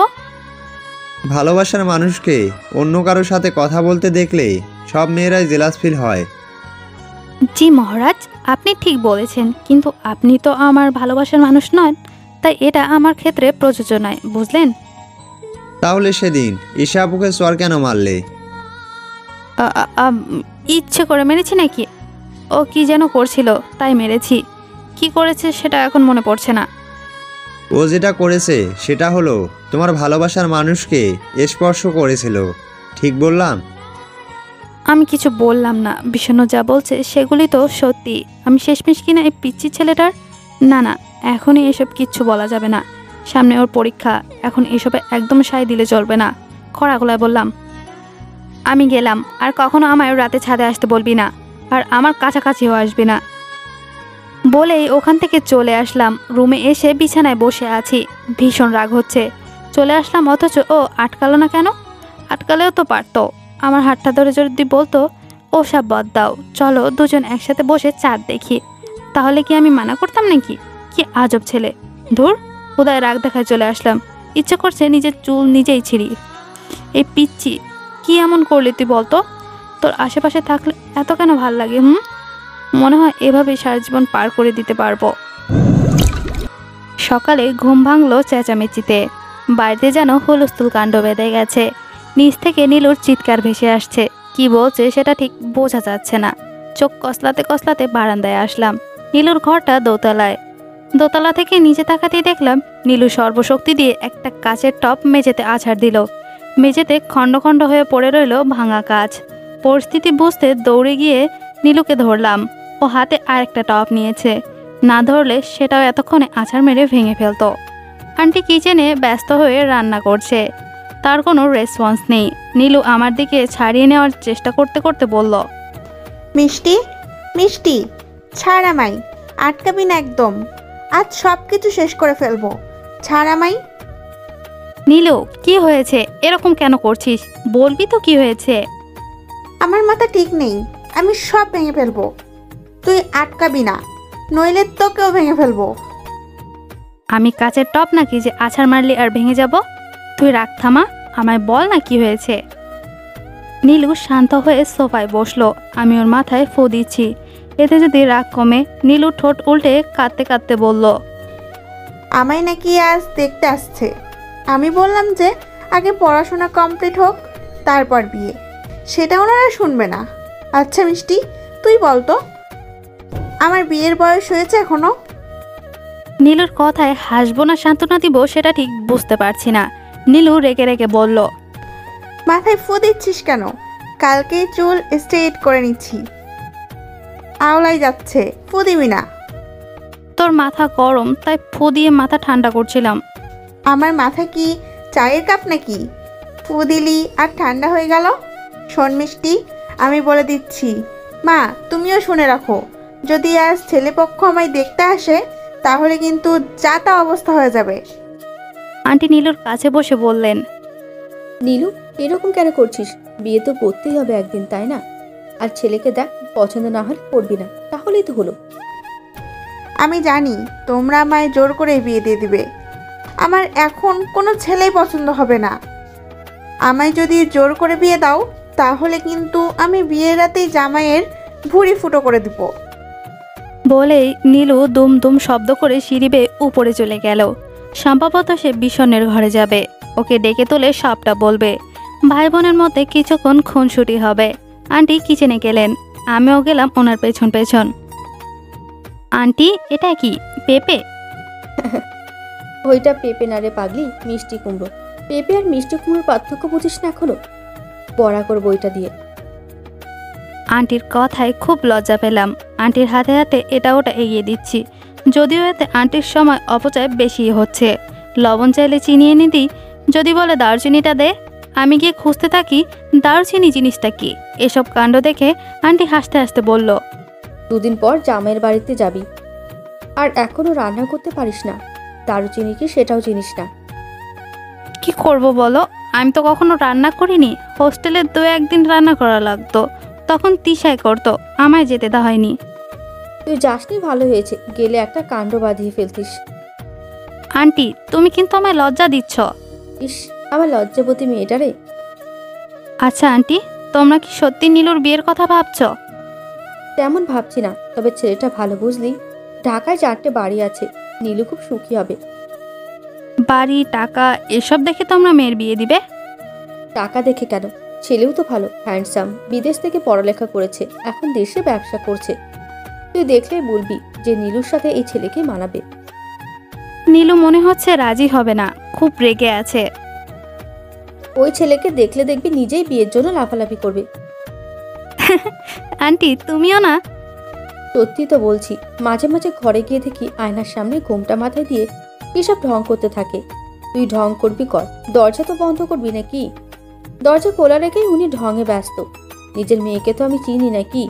ভালোবাসার মানুষকে অন্য কারোর সাথে কথা বলতে দেখলে সব মেয়েরাই জেলাস ফিল হয়। জি মহারাজ, আপনি ঠিক বলেছেন, কিন্তু আপনি তো আমার ভালোবাসার মানুষ নন, তাই এটা আমার ক্ষেত্রে প্রযোজ্য নয়, বুঝলেন? তাহলে সেদিন ঈশা আপুকে চর কেন মারলে? ইচ্ছে করে মেরেছি নাকি? ও কি যেন করছিল তাই মেরেছি। কি করেছে সেটা এখন মনে পড়ছে না। ও যেটা করেছে সেটা হলো তোমার ভালোবাসার মানুষকে স্পর্শ করেছিল। ঠিক বললাম? আমি কিছু বললাম না। বিষণ্ণ যা বলছে সেগুলি তো সত্যি। আমি শেষমেশ কিনা এই পিচ্চি ছেলেটার। না না, এখনই এসব কিচ্ছু বলা যাবে না। সামনে ওর পরীক্ষা, এখন এসবে একদম সায় দিলে চলবে না। খড়া গলায় বললাম, আমি গেলাম, আর কখনো আমায় রাতে ছাদে আসতে বলবি না, আর আমার কাছাকাছিও আসবি না। বলেই ওখান থেকে চলে আসলাম। রুমে এসে বিছানায় বসে আছি। ভীষণ রাগ হচ্ছে। চলে আসলাম অথচ ও আটকালো না কেন? আটকালেও তো পারতো। আমার হাতটা ধরে যদি বলতো, ও সব বাদ দাও, চলো দুজন একসাথে বসে চাঁদ দেখি, তাহলে কি আমি মানা করতাম নাকি? কি আজব ছেলে। ধুর, উদয় রাগ দেখায় চলে আসলাম। ইচ্ছে করছে নিজের চুল নিজেই ছিঁড়ি। এই পিচ্ছি, কি এমন করলি তুই বলতো? তোর আশেপাশে থাকলে এত কেন ভাল লাগে? মনে হয় এভাবেই সারা জীবন পার করে দিতে পারবো। সকালে ঘুম ভাঙলো চেঁচামেচিতে। বাড়িতে যেন হুলস্থুল কাণ্ড বেঁধে গেছে। নিচ থেকে নীলুর চিৎকার ভেসে আসছে। কি বলছে সেটা ঠিক বোঝা যাচ্ছে না। চোখ কসলাতে কসলাতে বারান্দায় আসলাম। নীলুর ঘরটা দোতলায়। দোতলা থেকে নিচে তাকাতেই দেখলাম নীলু সর্বশক্তি দিয়ে একটা কাচের টপ মেঝেতে আছাড় দিল। মেঝেতে খণ্ড খণ্ড হয়ে পড়ে রইল ভাঙা কাচ। পরিস্থিতি বুঝতে দৌড়ে গিয়ে নীলুকে ধরলাম। ও হাতে আরেকটা টপ নিয়েছে। না ধরলে সেটাও এতক্ষণে আছাড় মেরে ভেঙে ফেলতো। আন্টি কিচেনে ব্যস্ত হয়ে রান্না করছে। তার কোনো রেসপন্স নেই। নীলু আমার দিকে ছাড়িয়ে নেওয়ার চেষ্টা করতে করতে বলল, মিষ্টি মিষ্টি, ছাড় আমায়, আটকাবি না একদম। আজ সব কিছু শেষ করে ফেলবো, ছাড় আমায়। নীলু, কি হয়েছে? এরকম কেন করছিস? বলবি তো কি হয়েছে? আমার মাথা ঠিক নেই, আমি সব ভেঙে ফেলবো। তুই আটকাবি না, নইলে তোকেও ভেঙে ফেলবো। আমি কাচের টপ নাকি যে আছাড় মারলি আর ভেঙে যাব? তুই রাগ থামা, আমায় বল না কি হয়েছে। নীলু শান্ত হয়ে সোফায় বসলো। আমি ওর মাথায় ফু দিচ্ছি। এতে যদি রাগ কমে? নীলু ঠোঁট উল্টে কাঁদতে কাঁদতে বলল, আমায় নাকি আজ দেখতে আসছে। আমি বললাম যে আগে পড়াশোনা কমপ্লিট হোক, তারপর বিয়ে। সেটা ওনারা শুনবে না। আচ্ছা মিষ্টি, তুই বলতো, আমার বিয়ের বয়স হয়েছে এখনো? নীলুর কথায় হাসবো না সান্ত্বনা দিব সেটা ঠিক বুঝতে পারছি না। নীলু রেগে রেগে বলল, মাথায় ফু দিচ্ছিস কেন? কালকেই চুল স্ট্রেট করে নিচ্ছি, আওলাই যাচ্ছে, ফু দিবি না। তোর মাথা গরম তাই ফু দিয়ে মাথা ঠান্ডা করছিলাম। আমার মাথা কি চায়ের কাপ নাকি? ফু দিলি আর ঠান্ডা হয়ে গেল? শোন মিষ্টি, আমি বলে দিচ্ছি, মা তুমিও শুনে রাখো, যদি আজ ছেলেপক্ষ আমায় দেখতে আসে তাহলে কিন্তু যা তা অবস্থা হয়ে যাবে। আন্টি নীলুর কাছে বসে বললেন, নীলু, এরকম কেন করছিস? বিয়ে তো করতেই হবে একদিন, তাই না? আর ছেলেকে দেখ, পছন্দ না হলে করবি না, তাহলেই তো হলো। আমি জানি তোমরা আমায় জোর করে বিয়ে দিয়ে দিবে। আমার এখন কোনো ছেলেই পছন্দ হবে না। আমায় যদি জোর করে বিয়ে দাও তাহলে কিন্তু আমি বিয়ের রাতেই জামাইয়ের ভুঁড়ি ফুটো করে দিব। বলেই নীলু দুম দুম শব্দ করে সিঁড়ি বেয়ে উপরে চলে গেল। সম্ভবত সে বিষণ্ণের ঘরে যাবে। ওকে ডেকে তুলে সবটা বলবে। ভাই বোনের মধ্যে কিছুক্ষণ খুনসুটি হবে। আন্টি কিচেনে গেলেন, আমিও গেলাম ওনার পেছন পেছন। আন্টি, এটা কি পেঁপে? ওইটা পেঁপে না রে পাগলি, মিষ্টি কুমড়ো। পেঁপে আর মিষ্টি কুমড়োর পার্থক্য বুঝিস না এখনো? বড়া করবো ওইটা দিয়ে। আন্টির কথায় খুব লজ্জা পেলাম। আন্টির হাতে হাতে এটা ওটা এগিয়ে দিচ্ছি, যদিও এতে আন্টির সময় অপচয় বেশি হচ্ছে। লবণ চাইলে চিনি এনে দিই, যদি বলে দারচিনিটা দে, আমি গিয়ে খুঁজতে থাকি দারচিনি জিনিসটা কি। এসব কাণ্ড দেখে আন্টি হাসতে হাসতে বলল, 2 দিন পর জামাইয়ের বাড়িতে যাবি, আর এখনো রান্না করতে পারিস না। দারুচিনি কি সেটাও চিনিস না? কি করব বলো, আমি তো কখনো রান্না করিনি। হোস্টেলে 2-1 দিন রান্না করা লাগতো, তখন তিশাই করতো, আমায় যেতে দেওয়া হয়নি। তুই যাসনি, ভালো হয়েছে, গেলে একটা কাণ্ড বাঁধিয়ে ফেলতিস। আন্টি, তুমি কিন্তু আমায় লজ্জা দিচ্ছ। ইস, আমার লজ্জাবতী মেয়েটারে। আচ্ছা আন্টি, তোমরা কি সত্যি নীলুর বিয়ের কথা ভাবছো? তেমন ভাবছি না, তবে ছেলেটা ভালো, বুঝলি? ঢাকায় 4টে বাড়ি আছে, নীলু খুব সুখী হবে। বাড়ি, টাকা এসব দেখে তোমরা মেয়ের বিয়ে দিবে? টাকা দেখে কেন? ছেলেও তো ভালো, হ্যান্ডসাম, বিদেশ থেকে পড়ালেখা করেছে, এখন দেশে ব্যবসা করছে। তুই দেখলেই বলবি যে নীলুর সাথে এই ছেলেকে মানাবে। নীলু মনে হচ্ছে রাজি হবে না, খুব রেগে আছে। ওই ছেলেকে দেখলে দেখবি নিজেই বিয়ের জন্য লাফালাফি করবে। আন্টি, তুমিও না? সত্যি তো বলছি, মাঝে মাঝে ঘরে গিয়ে দেখি আয়নার সামনে ঘোমটা মাথায় দিয়ে এসব ঢং করতে থাকে। তুই ঢং করবি কর, দরজা তো বন্ধ করবি নাকি? দরজা খোলা রেখেই উনি ঢঙে ব্যস্ত। নিজের মেয়েকে তো আমি চিনি নাকি?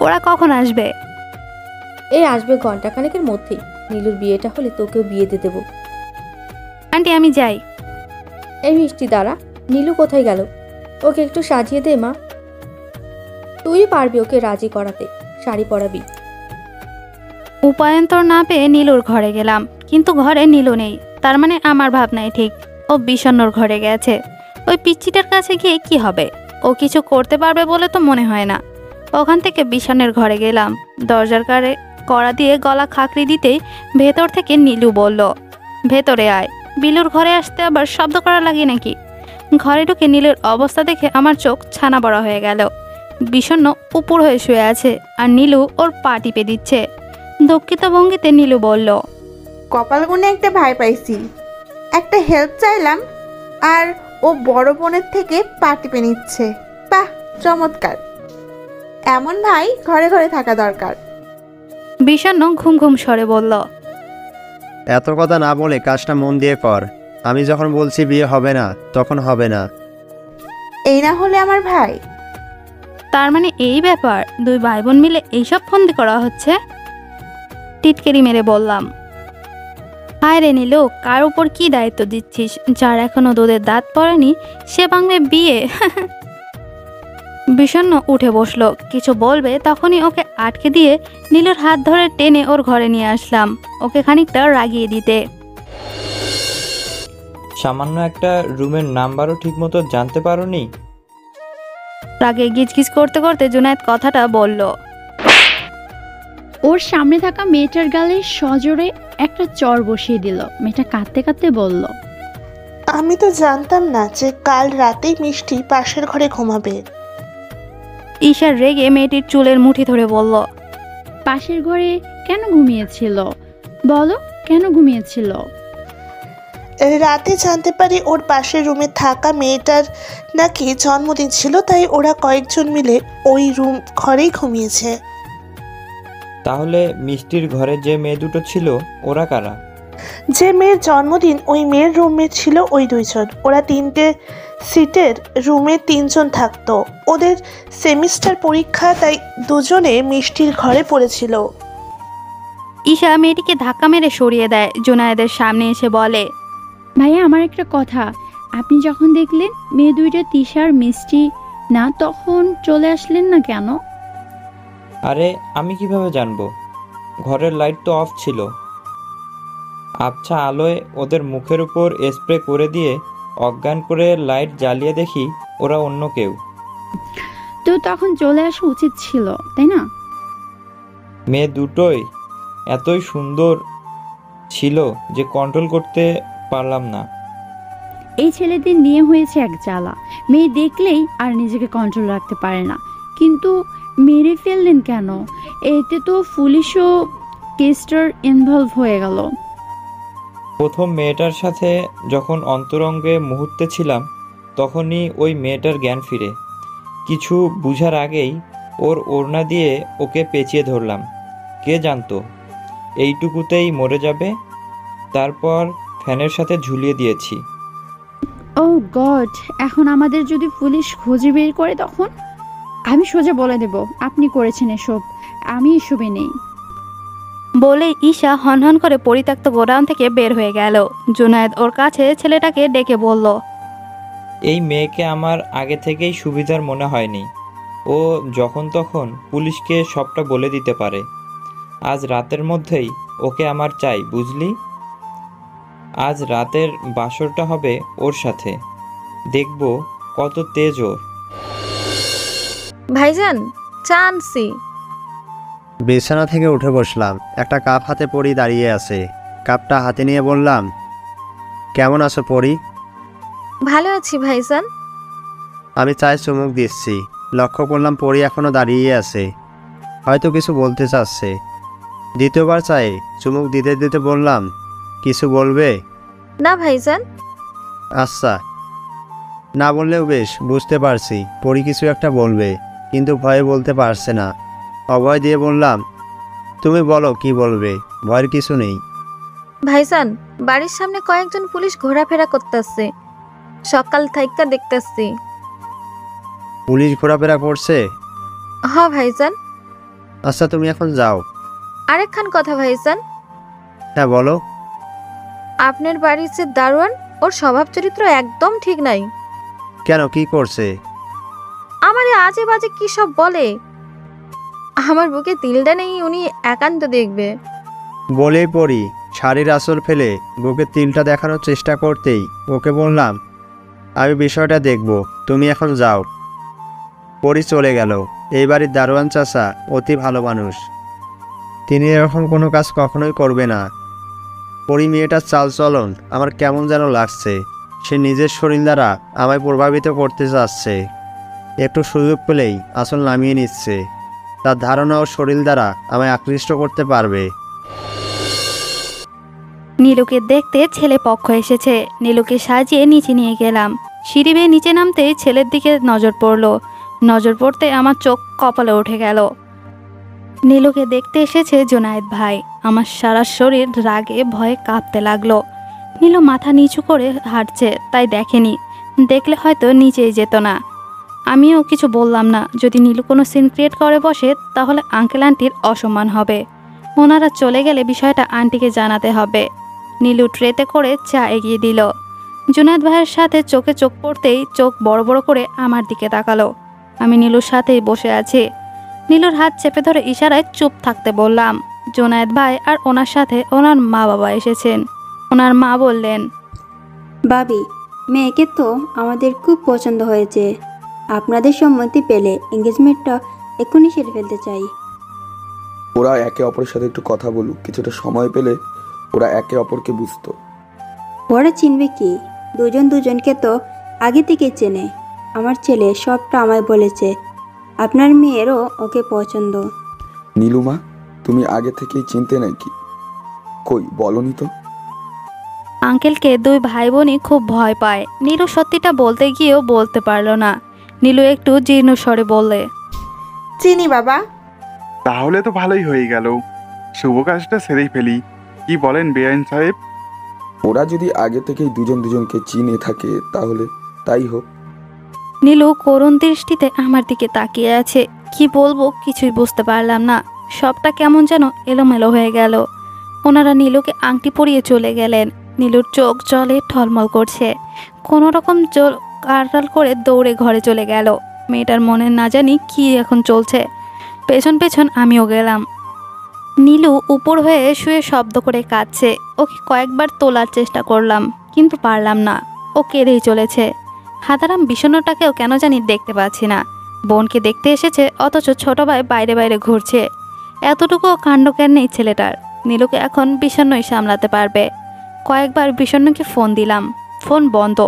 ওরা কখন আসবে? এই আসবে ঘন্টাখানেকের মধ্যেই। নীলুর বিয়েটা হলে তোকেও বিয়ে দিয়ে দেবো। আন্টি, আমি যাই। এই মিষ্টি, দাঁড়া, নীলু কোথায় গেল? ওকে একটু সাজিয়ে দে মা। তুই পারবি ওকে রাজি করাতে, শাড়ি পরাবি। উপায়ন্তর না পেয়ে নীলুর ঘরে গেলাম, কিন্তু ঘরে নীলু নেই। তার মানে আমার ভাবনাই ঠিক, ও বিষণ্ণর ঘরে গেছে। ওই পিচ্চিটার কাছে গিয়ে কি হবে? ও কিছু করতে পারবে বলে তো মনে হয় না। ওখান থেকে বিষণ্ণের ঘরে গেলাম। দরজার কারে কড়া দিয়ে গলা খাকড়ি দিতেই ভেতর থেকে নীলু বলল, ভেতরে আয়। বিলুর ঘরে আসতে আবার শব্দ করা লাগে নাকি? ঘরে ঢুকে নীলুর অবস্থা দেখে আমার চোখ ছানা বড়া হয়ে গেল। বিষণ্ণ উপর হয়ে শুয়ে আছে, আর নীলু ওর পা টিপে দিচ্ছে। দুঃখিত ভঙ্গিতে নীলু বলল, কপাল গুনে একটা ভাই পাইছি। একটা হেল্প চাইলাম আর ও বড় বোনের থেকে পা টিপে নিচ্ছে। বাহ, চমৎকার! এমন ভাই ঘরে ঘরে থাকা দরকার। বিষণ্ণ ঘুম ঘুম স্বরে বলল, এত কথা না বলে কাজটা মন দিয়ে কর। আমি যখন বলছি বিয়ে হবে না, তখন হবে না। এই না হলে আমার ভাই? তার মানে এই ব্যাপার? 2 ভাই বোন মিলে এইসব ফন্দি করা হচ্ছে? টিটকেরি মেরে বললাম, হায় রে নীলু, কার উপর কি দায়িত্ব দিচ্ছিস? যার এখনো দুধের দাঁত পড়েনি সে ভাঙবে বিয়ে। বিষণ্ণ উঠে বসলো, কিছু বলবে তখনই ওকে আটকে দিয়ে নীলুর হাত ধরে টেনে ওর ঘরে নিয়ে আসলাম, ওকে খানিকটা রাগিয়ে দিতে। সামান্য একটা রুমের নাম্বারও ঠিকমতো জানতে পারোনি? রাগে গিজগিজ করতে করতে জুনায়েদ কথাটা বলল। ওর সামনে থাকা মেয়েটার গালে সজোরে একটা চর বসিয়ে দিল। মেয়েটা কাঁদতে কাঁদতে বলল, আমি তো জানতাম না যে কাল রাতেই মিষ্টি পাশের ঘরে ঘুমাবে। ঈশার রেগে মেয়েটির চুলের মুঠি ধরে বলল, পাশের ঘরে কেন ঘুমিয়েছিল? বলো, কেন ঘুমিয়েছিল? রাতে জানতে পারি ওর পাশের রুমে থাকা মেয়েটার নাকি জন্মদিন ছিল, তাই ওরা কয়েকজন মিলে ওই রুম ঘরেই ঘুমিয়েছে। তাহলে মিষ্টির ঘরে যে মেয়ে দুটো ছিল ওরা কারা? যে মেয়ের জন্মদিন ওই মেয়ের রুমমেট ছিল ওই 2 জন। ওরা 3টে সিটের রুমে 3 জন থাকতো। ওদের সেমিস্টার পরীক্ষা, তাই দুজনে মিষ্টির ঘরে পড়েছিল। ঈশা মেয়েটিকে ধাক্কা মেরে সরিয়ে দেয়, জুনায়েদের সামনে এসে বলে, ভাইয়া আমার একটা কথা, আপনি যখন দেখলেন মেয়ে দুইটা তিশার মিষ্টি না, তখন চলে আসলেন না কেন? আরে আমি কিভাবে জানবো? ঘরের লাইট তো অফ ছিল। আবছা আলোয় ওদের মুখের উপর স্প্রে করে দিয়ে অজ্ঞান করে লাইট জ্বালিয়ে দেখি ওরা অন্য কেউ। তো তখন চলে আসা উচিত ছিল, তাই না? মেয়ে দুটোই এতই সুন্দর ছিল যে কন্ট্রোল করতে পারলাম না। এই ছেলেদের নিয়ে হয়েছে এক জ্বালা, মেয়ে দেখলেই আর নিজেকে কন্ট্রোল রাখতে পারে না। কিন্তু মেরে ফেললেন কেন? এতে তো পুলিশও কেসটার ইনভলভ হয়ে গেল। প্রথম মেয়েটার সাথে যখন অন্তরঙ্গে মুহূর্তে ছিলাম তখনই ওই মেয়েটার জ্ঞান ফিরে। কিছু বুঝার আগেই ওর ওড়না দিয়ে ওকে পেঁচিয়ে ধরলাম। কে জানতো এইটুকুতেই মরে যাবে। তারপর ফ্যানের সাথে ঝুলিয়ে দিয়েছি। ও গড, এখন আমাদের যদি পুলিশ খুঁজে বের করে তখন? আমি সোজা বলে দেব আপনি করেছেন এসব, আমি এসবে নেই। বলে ঈশা হনহন করে পরিত্যক্ত গোডাউন থেকে বের হয়ে গেল। জুনায়েদ ওর কাছে ছেলেটাকে ডেকে বলল, এই মেয়েকে আমার আগে থেকেই সুবিধার মনে হয়নি। ও যখন তখন পুলিশকে সবটা বলে দিতে পারে। আজ রাতের মধ্যেই ওকে আমার চাই, বুঝলি? আজ রাতের বাসরটা হবে ওর সাথে। দেখব কত তেজ ওর। ভাইজান, চা আনছি। বিছানা থেকে উঠে বসলাম। একটা কাপ হাতে পড়ি দাঁড়িয়ে আছে। কাপটা হাতে নিয়ে বললাম, কেমন আছো পড়ি? ভালো আছি ভাইজান। আমি চায়ে চুমুক দিচ্ছি। লক্ষ্য করলাম পড়ি এখনো দাঁড়িয়ে আছে, হয়তো কিছু বলতে চাচ্ছে। দ্বিতীয়বার চায়ে চুমুক দিতে দিতে বললাম, কিছু বলবে? না ভাইজান। আচ্ছা, না বললেও বেশ, বুঝতে পারছি পড়ি কিছু একটা বলবে, কিন্তু ভয়ে বলতে পারছে না। অভয় দিয়ে বললাম, তুমি বলো কি বলবে, ভয়ের কিছু নেই। ভাইজান, বাড়ির সামনে কয়েকজন পুলিশ ঘোরাফেরা করতেছে, সকাল থাইকা দেখতেছি। পুলিশ ঘোরাফেরা করছে? হ ভাইজান। আচ্ছা, তুমি এখন যাও। আরেকখান কথা ভাইজান। হ্যাঁ বলো। আপনার বাড়ির যে দারোয়ান, ওর স্বভাব চরিত্র একদম ঠিক নাই। কেন, কি করছে? আমারে আজে বাজে কি সব বলে। আমার বুকে তিলটা নেই, উনি একান্ত দেখবে বলেই পড়ি শাড়ির আঁচল ফেলে বুকে তিলটা দেখানোর চেষ্টা করতেই ওকে বললাম, আমি বিষয়টা দেখব, তুমি এখন যাও। পরি চলে গেল। এই বাড়ির দারোয়ান চাচা অতি ভালো মানুষ, তিনি এরকম কোনো কাজ কখনোই করবে না। পরি মেয়েটার চালচলন আমার কেমন যেন লাগছে। সে নিজের শরীর দ্বারা আমায় প্রভাবিত করতে চাচ্ছে। একটু সুযোগ পেলেই আঁচল নামিয়ে নিচ্ছে। তার ধারণা ও শরীর দ্বারা আমায় আকৃষ্ট করতে পারবে। নীলুকে দেখতে ছেলে পক্ষ এসেছে। নীলুকে সাজিয়ে নিচে নিয়ে গেলাম। সিঁড়ি বেয়ে নিচে নামতেই ছেলের দিকে নজর পড়ল। নজর পড়তে আমার চোখ কপালে উঠে গেল। নীলুকে দেখতে এসেছে জুনায়েদ ভাই। আমার সারা শরীর রাগে ভয়ে কাঁপতে লাগলো। নীলু মাথা নিচু করে হাঁটছে, তাই দেখেনি। দেখলে হয়তো নিচেই যেত না। আমিও কিছু বললাম না। যদি নীলু কোনো সিন ক্রিয়েট করে বসে তাহলে আঙ্কেল আন্টির অসম্মান হবে। ওনারা চলে গেলে বিষয়টা আন্টিকে জানাতে হবে। নীলু ট্রেতে করে চা এগিয়ে দিল। জুনায়েদ ভাইয়ের সাথে চোখে চোখ পড়তেই চোখ বড় বড় করে আমার দিকে তাকালো। আমি নীলুর সাথেই বসে আছি। নীলুর হাত চেপে ধরে ইশারায় চুপ থাকতে বললাম। জুনায়েদ ভাই আর ওনার সাথে ওনার মা বাবা এসেছেন। ওনার মা বললেন, ভাবি, মেয়েকে তো আমাদের খুব পছন্দ হয়েছে। আপনাদের সম্মতি পেলে এঙ্গেজমেন্টটা এক্ষুনি সেরে ফেলতে চাই। ওরা একে অপরের সাথে একটু কথা বলুক, কিছুটা সময় পেলে ওরা একে অপরকে বুঝতো। ওরা চিনবে কি? দুজন দুজনকে তো আগে থেকে চেনে। আমার ছেলে সবটা আমায় বলেছে। আপনার মেয়েরও ওকে পছন্দ। নীলুমা, তুমি আগে থেকেই চিনতে নাকি? কই বলনি তো? আঙ্কেলকে দুই ভাই বোনই খুব ভয় পায়। নীলু সত্যিটা বলতে গিয়েও বলতে পারল না। নীলু একটু জীর্ণ স্বরে বললে, চিনি বাবা। তাহলে তো ভালোই হয়ে গেল, শুভ কাজটা সেরেই ফেলি। কি বলেন বেআইন সাহেব? ওরা যদি আগে থেকেই দুজন দুজনকে চিনে থাকে তাহলে তাই হোক। নীলু করুণ দৃষ্টিতে আমার দিকে তাকিয়ে আছে। কি বলবো কিছুই বুঝতে পারলাম না। সবটা কেমন যেন এলোমেলো হয়ে গেল। ওনারা নীলুকে আংটি পরিয়ে চলে গেলেন। নীলুর চোখ জলে ঠলমল করছে। কোনো রকম চোখ আড়াল করে দৌড়ে ঘরে চলে গেল। মেয়েটার মনে না জানি কি এখন চলছে। পেছন পেছন আমিও গেলাম। নীলু উপর হয়ে শুয়ে শব্দ করে কাঁদছে। ওকে কয়েকবার তোলার চেষ্টা করলাম, কিন্তু পারলাম না। ও কেঁদেই চলেছে। হাতারাম বিষণ্ণটাকেও কেন জানি দেখতে পাচ্ছি না। বোনকে দেখতে এসেছে, অথচ ছোট ভাই বাইরে বাইরে ঘুরছে। এতটুকুও কাণ্ডজ্ঞান নেই ছেলেটার। নীলুকে এখন বিষণ্ণই সামলাতে পারবে। কয়েকবার বিষণ্ণকে ফোন দিলাম, ফোন বন্ধ।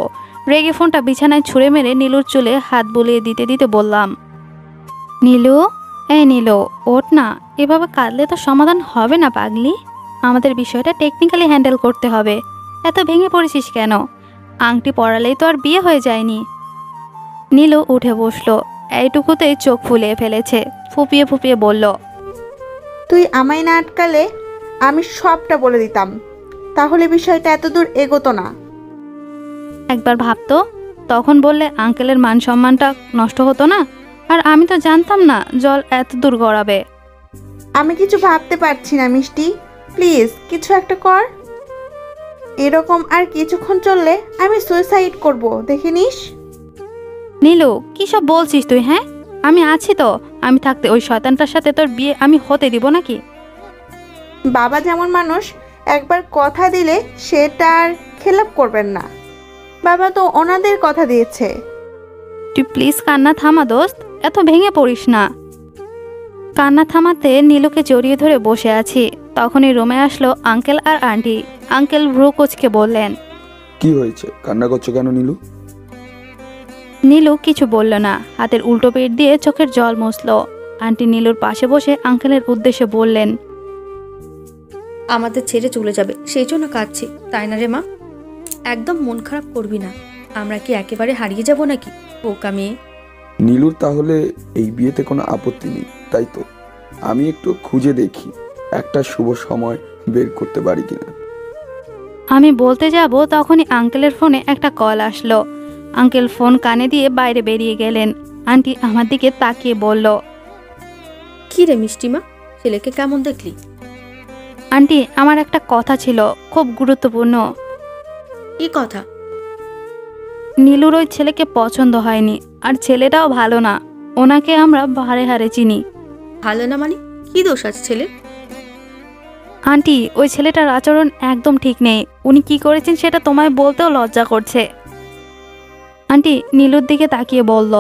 রেগে ফোনটা বিছানায় ছুঁড়ে মেরে নীলুর চুলে হাত বুলিয়ে দিতে দিতে বললাম, নীলু, এই নীলু, ওঠ না। এভাবে কাঁদলে তো সমাধান হবে না পাগলি। আমাদের বিষয়টা টেকনিক্যালি হ্যান্ডেল করতে হবে। এত ভেঙে পড়েছিস কেন? আংটি পরালেই তো আর বিয়ে হয়ে যায়নি। নীলু উঠে বসলো। এইটুকুতেই চোখ ফুলিয়ে ফেলেছে। ফুপিয়ে ফুপিয়ে বলল, তুই আমায় না আটকালে আমি সবটা বলে দিতাম, তাহলে বিষয়টা এত দূর এগোতো না। একবার ভাবতো, তখন বললে আঙ্কেলের মান সম্মানটা নষ্ট হতো না। আর আমি তো জানতাম না জল এত দূর গড়াবে। আমি কিছু ভাবতে পারছি না মিষ্টি, প্লিজ কিছু একটা কর। এরকম আর কিছুক্ষণ চললে আমি সুইসাইড করব, দেখে নিস। নীলু, কী সব বলছিস তুই? হ্যাঁ, আমি আছি তো। আমি থাকতে ওই শয়তানটার সাথে তোর বিয়ে আমি হতে দিব নাকি? বাবা যেমন মানুষ, একবার কথা দিলে সেটা আর খেলাপ করবেন না। বাবা তো ওনাদের কথা দিয়েছে। তুই প্লিজ কান্না থামা দোস্ত, এত ভেঙে পড়িস না। কান্না থামাতে নীলুকে জড়িয়ে ধরে বসে আছি। তখনই রুমে আসলো আঙ্কেল আর আন্টি। আঙ্কেল ভ্রু কুঁচকে বললেন, কি হয়েছে, কান্না করছো কেন নীলু? নীলু কিছু বলল না, হাতের উল্টো পিঠ দিয়ে চোখের জল মুছলো। আন্টি নীলুর পাশে বসে আঙ্কেলের উদ্দেশ্যে বললেন, আমাদের ছেড়ে চলে যাবে সেই জন্য কাঁদছি, তাই না রে মা? একদম মন খারাপ করবি না। আমরা কি একেবারে হারিয়ে যাব নাকি? বোকা মেয়ে। নীলুর তাহলে এই বিয়েতে কোনো আপত্তি নেই, তাই তো? আমি একটু খুঁজে দেখি একটা শুভ সময় বের করতে পারি কিনা। আমি বলতে যাব, তখনই আঙ্কেলের ফোনে একটা কল আসলো। আঙ্কেল ফোন কানে দিয়ে বাইরে বেরিয়ে গেলেন। আন্টি আমার দিকে তাকিয়ে বলল, কি রে মিষ্টিমা, ছেলেকে কেমন দেখলি? আন্টি, আমার একটা কথা ছিল, খুব গুরুত্বপূর্ণ। কি কথা? নীলুর ওই ছেলেকে পছন্দ হয়নি, আর ছেলেটাও ভালো না। ওনাকে আমরা হারে হারে চিনি। ভালো না মানে? কি দোষ আছে ছেলে? আন্টি, ওই ছেলেটার আচরণ একদম ঠিক নেই। উনি কি করেছেন সেটা তোমায় বলতেও লজ্জা করছে। আন্টি নীলুর দিকে তাকিয়ে বলল,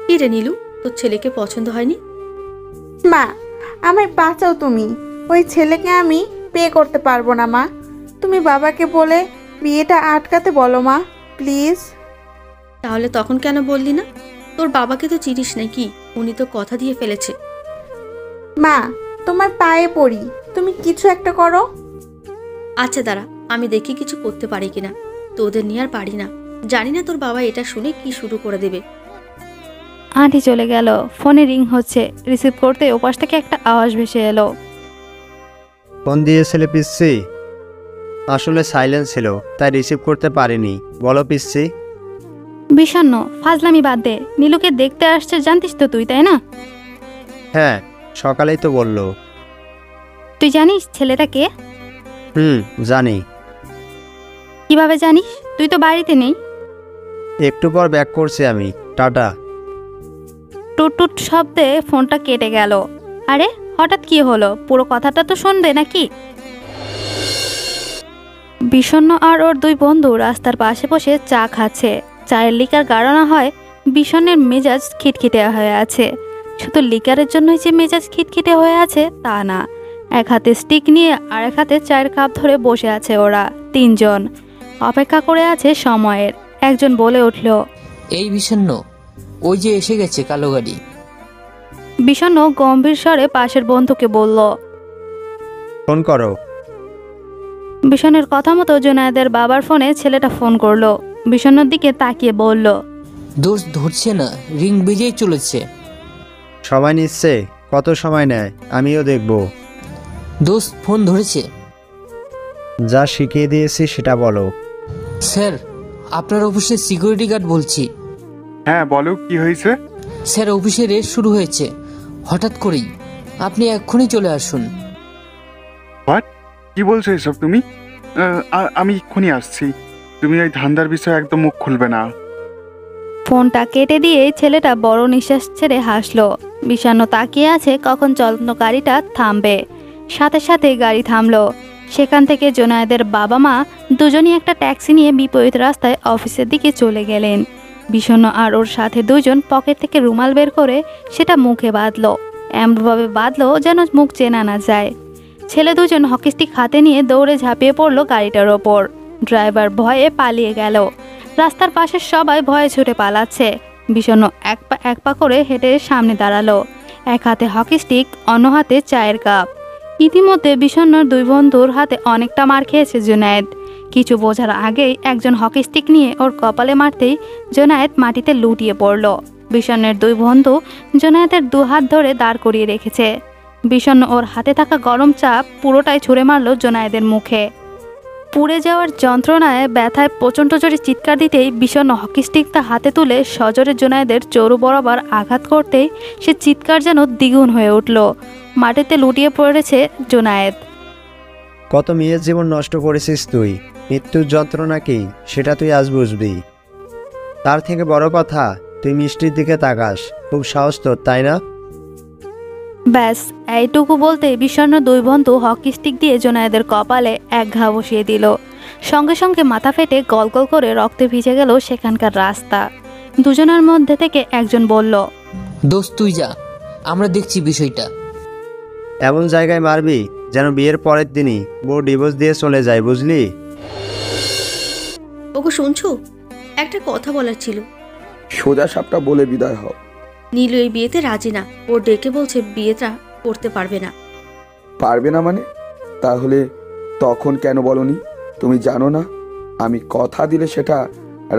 কি রে নীলু, তোর ছেলেকে পছন্দ হয়নি? মা, আমায় বাঁচাও তুমি। ওই ছেলেকে আমি পে করতে পারবো না মা। তুমি বাবাকে বলে বিয়েটা আটকাতে বলো মা, প্লিজ। তাহলে তখন কেন বললি না? তোর বাবাকে তো চিনিস নাকি? উনি তো কথা দিয়ে ফেলেছে। মা, তোমার পায়ে পড়ি, তুমি কিছু একটা করো। আচ্ছা দাঁড়া, আমি দেখি কিছু করতে পারি কিনা। তোদের নিয়ে আর পারি না। জানি না তোর বাবা এটা শুনে কি শুরু করে দেবে। আন্টি চলে গেল। ফোনে রিং হচ্ছে। রিসিভ করতে ওপাশ থেকে একটা আওয়াজ ভেসে এলো। ফোন দিয়েছিলে পিসি? আসলে সাইলেন্স ছিল, তাই রিসিভ করতে পারিনি। বলো পিসি। বিষণ্ণ, ফাজলামি বাদ দে। নীলুকে দেখতে আসছে জানতিস তো তুই, তাই না? হ্যাঁ, সকালেই তো বললো। তুই জানিস ছেলেটা কে? জানি। কিভাবে জানিস? তুই তো বাড়িতে নেই। একটু পর ব্যাক করছি আমি। টাটা। টুট টুট শব্দে ফোনটা কেটে গেল। আরে হঠাৎ কি হলো? পুরো কথাটা তো শুনবে নাকি? বিষণ্ণ আর ওর দুই বন্ধু রাস্তার পাশে বসে চা খাচ্ছে। চায়ের লিকার গাড়ানো হয়। বিষণ্ণের মেজাজ খিটখিটে হয়ে আছে। শুধু লিকারের জন্যই যে মেজাজ খিটখিটে হয়ে আছে তা না। এক হাতে স্টিক নিয়ে আর এক হাতে চায়ের কাপ ধরে বসে আছে ওরা তিনজন। অপেক্ষা করে আছে সময়ের। একজন বলে উঠল, এই বিষণ্ণ, ওই যে এসে গেছে কালো গাড়ি। বিষণ্ণ গম্ভীর স্বরে পাশের বন্ধুকে বলল, ফোন করো। বিষণ্ণের কথা মতো জুনায়েদের বাবার ফোনে ছেলেটা ফোন করলো। বিষণ্ণর দিকে তাকিয়ে বলল, দোষ ধরছে না, রিং বেজেই চলেছে। সময় নিচ্ছে? কত সময় নেয় আমিও দেখব। দোষ ফোন ধরেছে। যা শিখিয়ে দিয়েছি সেটা বলো। স্যার, আপনার অফিসের সিকিউরিটি গার্ড বলছি। হ্যাঁ বলো, কি হয়েছে? স্যার, অফিসে রেড শুরু হয়েছে হঠাৎ করেই, আপনি এক্ষুনি চলে আসুন। হোয়াট? কি বলছো এসব তুমি? আমি এক্ষুনি আসছি। তুমি এই ধান্দার বিষয়ে একদম মুখ খুলবে না। ফোনটা কেটে দিয়ে ছেলেটা বড় নিঃশ্বাস ছেড়ে হাসলো। বিষণ্ণ তাকিয়ে আছে কখন চলন্ত গাড়িটা থামবে। সাথে সাথে গাড়ি থামলো। সেখান থেকে জোনায়েদের বাবা মা দুজনই একটা ট্যাক্সি নিয়ে বিপরীত রাস্তায় অফিসের দিকে চলে গেলেন। বিষণ্ণ আর ওর সাথে দুজন পকেট থেকে রুমাল বের করে সেটা মুখে বাঁধলো, এমনভাবে বাঁধলো যেন মুখ চেনা না যায়। ছেলে দুজন হকি স্টিক হাতে নিয়ে দৌড়ে ঝাঁপিয়ে পড়লো গাড়িটার ওপর। ড্রাইভার ভয়ে পালিয়ে গেল। রাস্তার পাশে সবাই ভয়ে ছুটে পালাচ্ছে। বিষণ্ণ এক পা করে হেঁটে সামনে দাঁড়ালো, এক হাতে হকি স্টিক, অন্য হাতে চায়ের কাপ। ইতিমধ্যে বিষণ্ণর দুই বন্ধুর হাতে অনেকটা মার খেয়েছে জুনায়েদ। কিছু বোঝার আগেই একজন হকি স্টিক নিয়ে ওর কপালে মারতেই জুনায়েদ মাটিতে লুটিয়ে পড়ল। বিষণ্ণের দুই বন্ধু জুনায়েদের দু হাত ধরে দাঁড় করিয়ে রেখেছে। বিষণ্ণ ওর হাতে থাকা গরম চাপ পুরোটাই ছুঁড়ে মারল জুনায়েদের মুখে। পুড়ে যাওয়ার যন্ত্রণায় ব্যথায় প্রচণ্ড জোরে চিৎকার দিতেই বিষণ্ণ হকি স্টিকটা হাতে তুলে সজোরে জুনায়েদের চরু বরাবর আঘাত করতেই সে চিৎকার যেন দ্বিগুণ হয়ে উঠল। মাটিতে লুটিয়ে পড়েছে জুনায়েদ। কত মেয়ের জীবন নষ্ট করেছিস তুই। মৃত্যুর যন্ত্রণা কি সেটা তুই আজ বুঝবি। তার থেকে বড় কথা, তুই মিষ্টির দিকে তাকাস। খুব সাহস তোর, তাই না? ব্যাস এইটুকু বলতে বিষণ্ণ দুই বন্ধু হকি স্টিক দিয়ে জুনায়েদের কপালে এক ঘা বসিয়ে দিল। সঙ্গে সঙ্গে মাথা ফেটে গল গল করে রক্তে ভিজে গেল সেখানকার রাস্তা। দুজনের মধ্যে থেকে একজন বলল, দোস্ত তুই যা, আমরা দেখছি বিষয়টা। এমন জায়গায় মারবি যেন বিয়ের পরের দিনই বউ ডিভোর্স দিয়ে চলে যায়, বুঝলি? ওগো শুনছো, একটা কথা বলার ছিল। সোজা সাপটা বলে বিদায় হও। নীলু এই বিয়েতে রাজি না। ও ডেকে বলছে বিয়েটা করতে পারবে না। পারবে না মানে? তাহলে তখন কেন বলনি? তুমি জানো না আমি কথা দিলে সেটা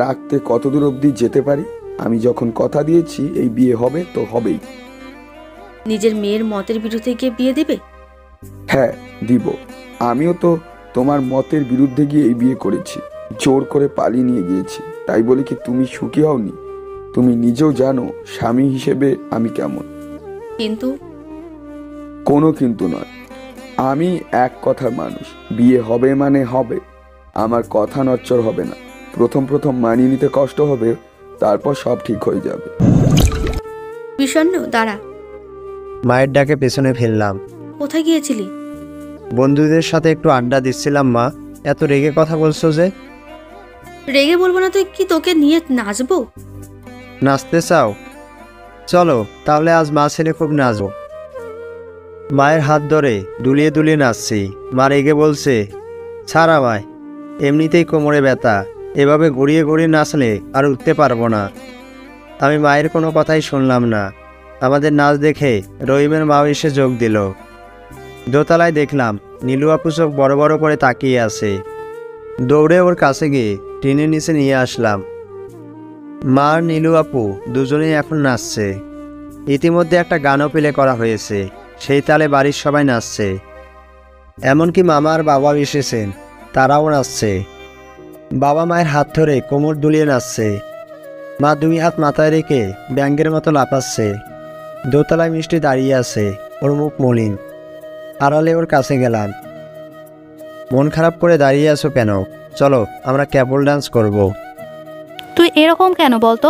রাখতে কতদূর অবধি যেতে পারি? আমি যখন কথা দিয়েছি এই বিয়ে হবে তো হবেই। নিজের মেয়ের মতের বিরুদ্ধে গিয়ে বিয়ে দেবে? হ্যাঁ দিব। আমিও তো তোমার মতের বিরুদ্ধে গিয়ে এই বিয়ে করেছি, জোর করে পালিয়ে নিয়ে গিয়েছি। তাই বলে কি তুমি সুখী হওনি? তুমি নিজেও জানো স্বামী হিসেবে আমি কেমন। কিন্তু কোনো কিন্তু নয়, আমি এক কথার মানুষ। বিয়ে হবে মানে হবে, আমার কথা নচ্চর হবে না। প্রথম প্রথম মানিয়ে নিতে কষ্ট হবে, তারপর সব ঠিক হয়ে যাবে। বিষণ্ণ দাঁড়া। মায়ের ডাকে পেছনে ফেললাম। কোথায় গিয়েছিলি? বন্ধুদের সাথে একটু আড্ডা দিচ্ছিলাম। মা, এত রেগে কথা বলছো যে? রেগে বলবো না তো কি, তোকে নিয়ে নাচবো? নাচতে চাও? চলো তাহলে আজ মা ছেলে খুব নাচবো। মায়ের হাত ধরে দুলিয়ে দুলিয়ে নাচছি। মা রেগে বলছে, ছাড় আমায়, এমনিতেই কোমরে ব্যথা, এভাবে ঘুরিয়ে ঘুরিয়ে নাচলে আর উঠতে পারবো না। আমি মায়ের কোনো কথাই শুনলাম না। আমাদের নাচ দেখে রহিমের মাও এসে যোগ দিল। দোতলায় দেখলাম নীলু আপু চোখ বড় বড় করে তাকিয়ে আছে। দৌড়ে ওর কাছে গিয়ে টিনের নিচে নিয়ে আসলাম। মা আর নীলু আপু দুজনেই এখন নাচছে। ইতিমধ্যে একটা গানও প্লে করা হয়েছে, সেই তালে বাড়ির সবাই নাচছে। এমনকি মামা আর বাবাও এসেছেন, তারাও নাচছে। বাবা মায়ের হাত ধরে কোমর দুলিয়ে নাচছে। মা দুই হাত মাথায় রেখে ব্যাঙ্গের মতো লাফাচ্ছে। দোতলায় মিষ্টি দাঁড়িয়ে আছে, ওর মুখ মলিন। আড়ালে ওর কাছে গেলাম। মন খারাপ করে দাঁড়িয়ে আছো কেন? চলো আমরা ক্যাপল ডান্স করব। তুই এরকম কেন বলতো?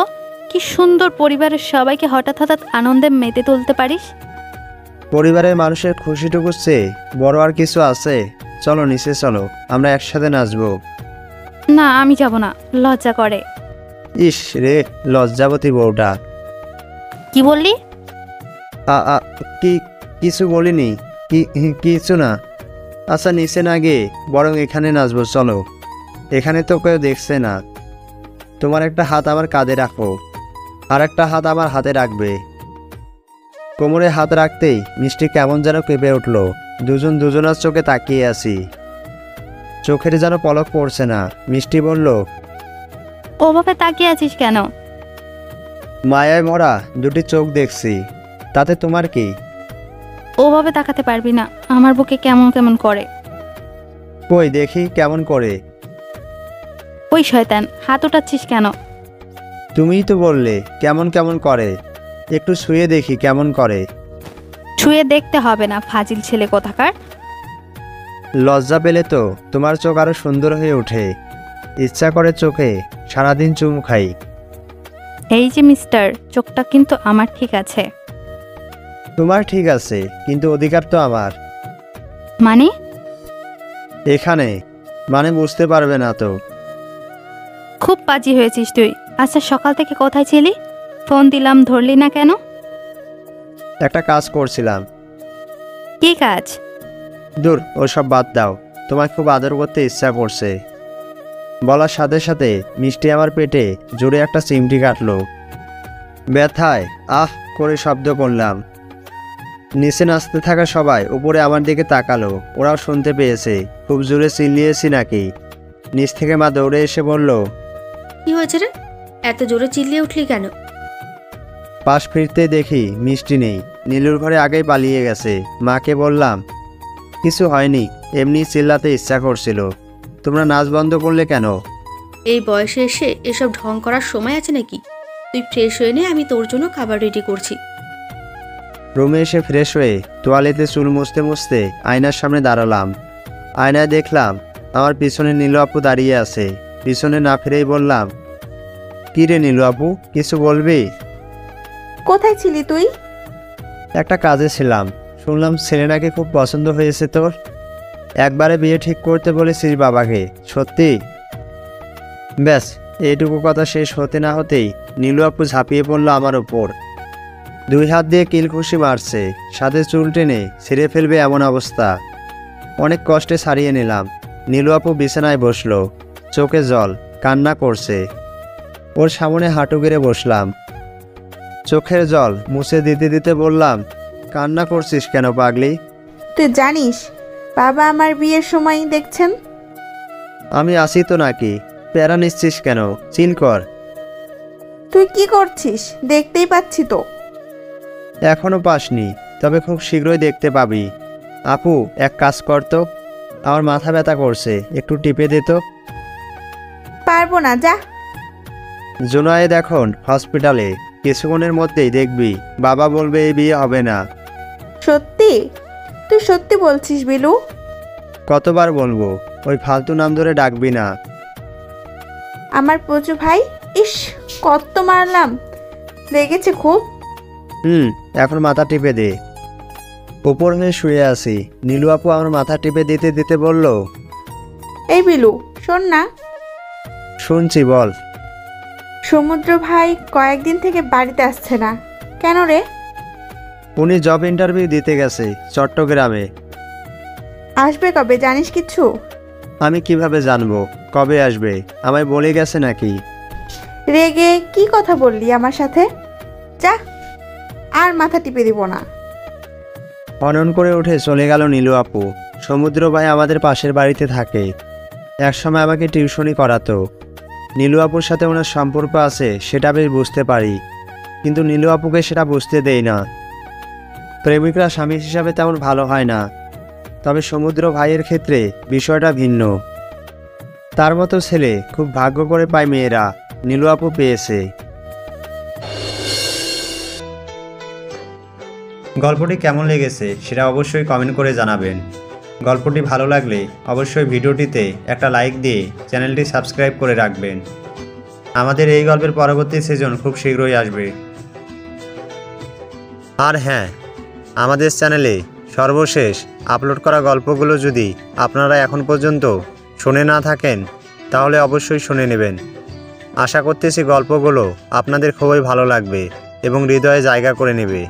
কি সুন্দর পরিবারের সবাইকে হঠাৎ হঠাৎ আনন্দে মেতে তুলতে পারিস। পরিবারের মানুষের খুশিটুকু চেয়ে বড় আর কিছু আছে? চলো নিচে চলো, আমরা একসাথে নাচবো। না, আমি যাব না, লজ্জা করে। ইস রে, লজ্জাবতী বউটা। কি বললি? কিছু বলিনি, কিছু না। আচ্ছা নিচে না গিয়ে বরং এখানে নাচবো, চলো। এখানে তো কেউ দেখছে না। তোমার একটা হাত আমার কাঁধে রাখো, আর একটা হাত আমার হাতে রাখবে। কোমরে হাত রাখতেই মিষ্টি কেমন যেন কেঁপে উঠল। দুজন দুজনার চোখে তাকিয়ে আছি, চোখের যেন পলক পড়ছে না। মিষ্টি বলল, ওভাবে তাকিয়ে আছিস কেন? মায়ায় মরা দুটি চোখ দেখছি, তাতে তোমার কি? ওভাবে তাকাতে পারবি না, আমার বুকে কেমন কেমন করে। কই দেখি কেমন করে। ওই শয়তান, হাত ওঠাচ্ছিস কেন? তুমিই তো বললে কেমন কেমন করে, একটু শুয়ে দেখি কেমন করে। ছুঁয়ে দেখতে হবে না, ফাজিল ছেলে কোথাকার। লজ্জা পেলে তো তোমার চোখ আরো সুন্দর হয়ে ওঠে। ইচ্ছা করে চোখে সারাদিন চুমু খাই। এই যে মিস্টার, চোখটা কিন্তু আমার ঠিক আছে। তোমার ঠিক আছে, কিন্তু অধিকার তো আমার। মানে? এখানে মানে বুঝতে পারবে না তো। খুব পাজি হয়েছিস তুই। আচ্ছা, সকাল থেকে কোথায় ছিলি? ফোন দিলাম ধরলি না কেন? একটা কাজ করছিলাম। কি কাজ? দূর, ওসব বাদ দাও। তোমায় খুব আদর করতে ইচ্ছা করছে। বলার সাথে সাথে মিষ্টি আমার পেটে জোরে একটা চিমটি কাটলো। ব্যথায় আহ করে শব্দ করলাম। নিচে নাচতে থাকা সবাই উপরে আমার দিকে তাকালো। ওরাও শুনতে পেয়েছে। খুব জোরে চিল্লিয়েছি নাকি? নিচ থেকে মা দৌড়ে এসে বলল, কি হয়েছে রে, এত জোরে চিল্লিয়ে উঠলি কেন? পাশ ফিরতে দেখি মিষ্টি নেই। নীলুর ঘরে আগেই পালিয়ে গেছে। মাকে বললাম, কিছু হয়নি, এমনি চিল্লাতে ইচ্ছা করছিল। তোমরা নাচ বন্ধ করলে কেন? এই বয়সে এসে এসব ঢং করার সময় আছে নাকি? তুই ফ্রেশ হয়ে নে, আমি তোর জন্য খাবার রেডি করছি। রুমে এসে ফ্রেশ হয়ে তোয়ালেতে চুল মুছতে মুছতে আয়নার সামনে দাঁড়ালাম। আয়নায় দেখলাম আমার পিছনে নীলু আপু দাঁড়িয়ে আছে। পিছনে না ফিরেই বললাম, কি রে নীলু আপু, কিছু বলবি? কোথায় ছিলি তুই? একটা কাজে ছিলাম। শুনলাম ছেলে নাকি খুব পছন্দ হয়েছে তোর। একবারে বিয়ে ঠিক করতে বলেছিস বাবাকে, সত্যি? ব্যাস, এইটুকু কথা শেষ হতে না হতেই নীলু আপু ঝাঁপিয়ে পড়ল আমার ওপর। দুই হাত দিয়ে কিলঘুষি মারছে, সাথে চুল টেনে ছিঁড়ে ফেলবে এমন অবস্থা। অনেক কষ্টে ছাড়িয়ে নিলাম। নীলু আপু বিছানায় বসলো, চোখে জল, কান্না করছে। ওর সামনে হাঁটু গেড়ে বসলাম। চোখের জল মুছে দিতে দিতে বললাম, কান্না করছিস কেন পাগলি? তুই জানিস বাবা আমার বিয়ের সময় দেখছেন? আমি আসি তো নাকি, প্যারা নিচ্ছিস কেন? চিল কর। তুই কি করছিস? দেখতেই পাচ্ছি তো। এখনো পাসনি, তবে খুব শীঘ্রই দেখতে পাবি। আপু, এক কাজ কর তো, আমার মাথা ব্যথা করছে, একটু টিপে দে তো। পারবো না, যা। জুনায়েদ এখন হসপিটালে, কিছুক্ষণের মধ্যেই দেখবি বাবা বলবে এই বিয়ে হবে না। সত্যি? তুই সত্যি বলছিস বিলু? কতবার বলবো, ওই ফালতু নাম ধরে ডাকবি না। আমার পচু ভাই, ইস কত মারলাম, লেগেছে খুব। এখন মাথা টিপে দে। উপর হয়ে শুয়ে আছি। নীলু আপু আমার মাথা টিপে দিতে দিতে বলল, এই বিলু শোন না। শুনছি, বল। সমুদ্র ভাই কয়েকদিন থেকে বাড়িতে আসছে না কেন রে? উনি জব ইন্টারভিউ দিতে গেছে চট্টগ্রামে। আসবে কবে জানিস কিছু? আমি কিভাবে জানবো কবে আসবে? আমায় বলে গেছে নাকি? রেগে কি কথা বললি আমার সাথে? যা, আর মাথা টিপে দিব না। হনন করে উঠে চলে গেল নীলু আপু। সমুদ্র ভাই আমাদের পাশের বাড়িতে থাকে। একসময় আমাকে টিউশনি করাতো। নীলু আপুর সাথে ওনার সম্পর্ক আছে সেটা বেশ বুঝতে পারি, কিন্তু নীলু আপুকে সেটা বুঝতে দেই না। প্রেমিকরা স্বামী হিসাবে তেমন ভালো হয় না, তবে সমুদ্র ভাইয়ের ক্ষেত্রে বিষয়টা ভিন্ন। তার মতো ছেলে খুব ভাগ্য করে পায় মেয়েরা, নীলু আপু পেয়েছে। গল্পটি কেমন লেগেছে সেটা অবশ্যই কমেন্ট করে জানাবেন। গল্পটি ভালো লাগলে অবশ্যই ভিডিওটিতে একটা লাইক দিয়ে চ্যানেলটি সাবস্ক্রাইব করে রাখবেন। আমাদের এই গল্পের পরবর্তী সিজন খুব শীঘ্রই আসবে। আর হ্যাঁ, আমাদের চ্যানেলে সর্বশেষ আপলোড করা গল্পগুলো যদি আপনারা এখন পর্যন্ত শুনে না থাকেন তাহলে অবশ্যই শুনে নেবেন। আশা করতেছি গল্পগুলো আপনাদের খুবই ভালো লাগবে এবং হৃদয়ে জায়গা করে নেবে।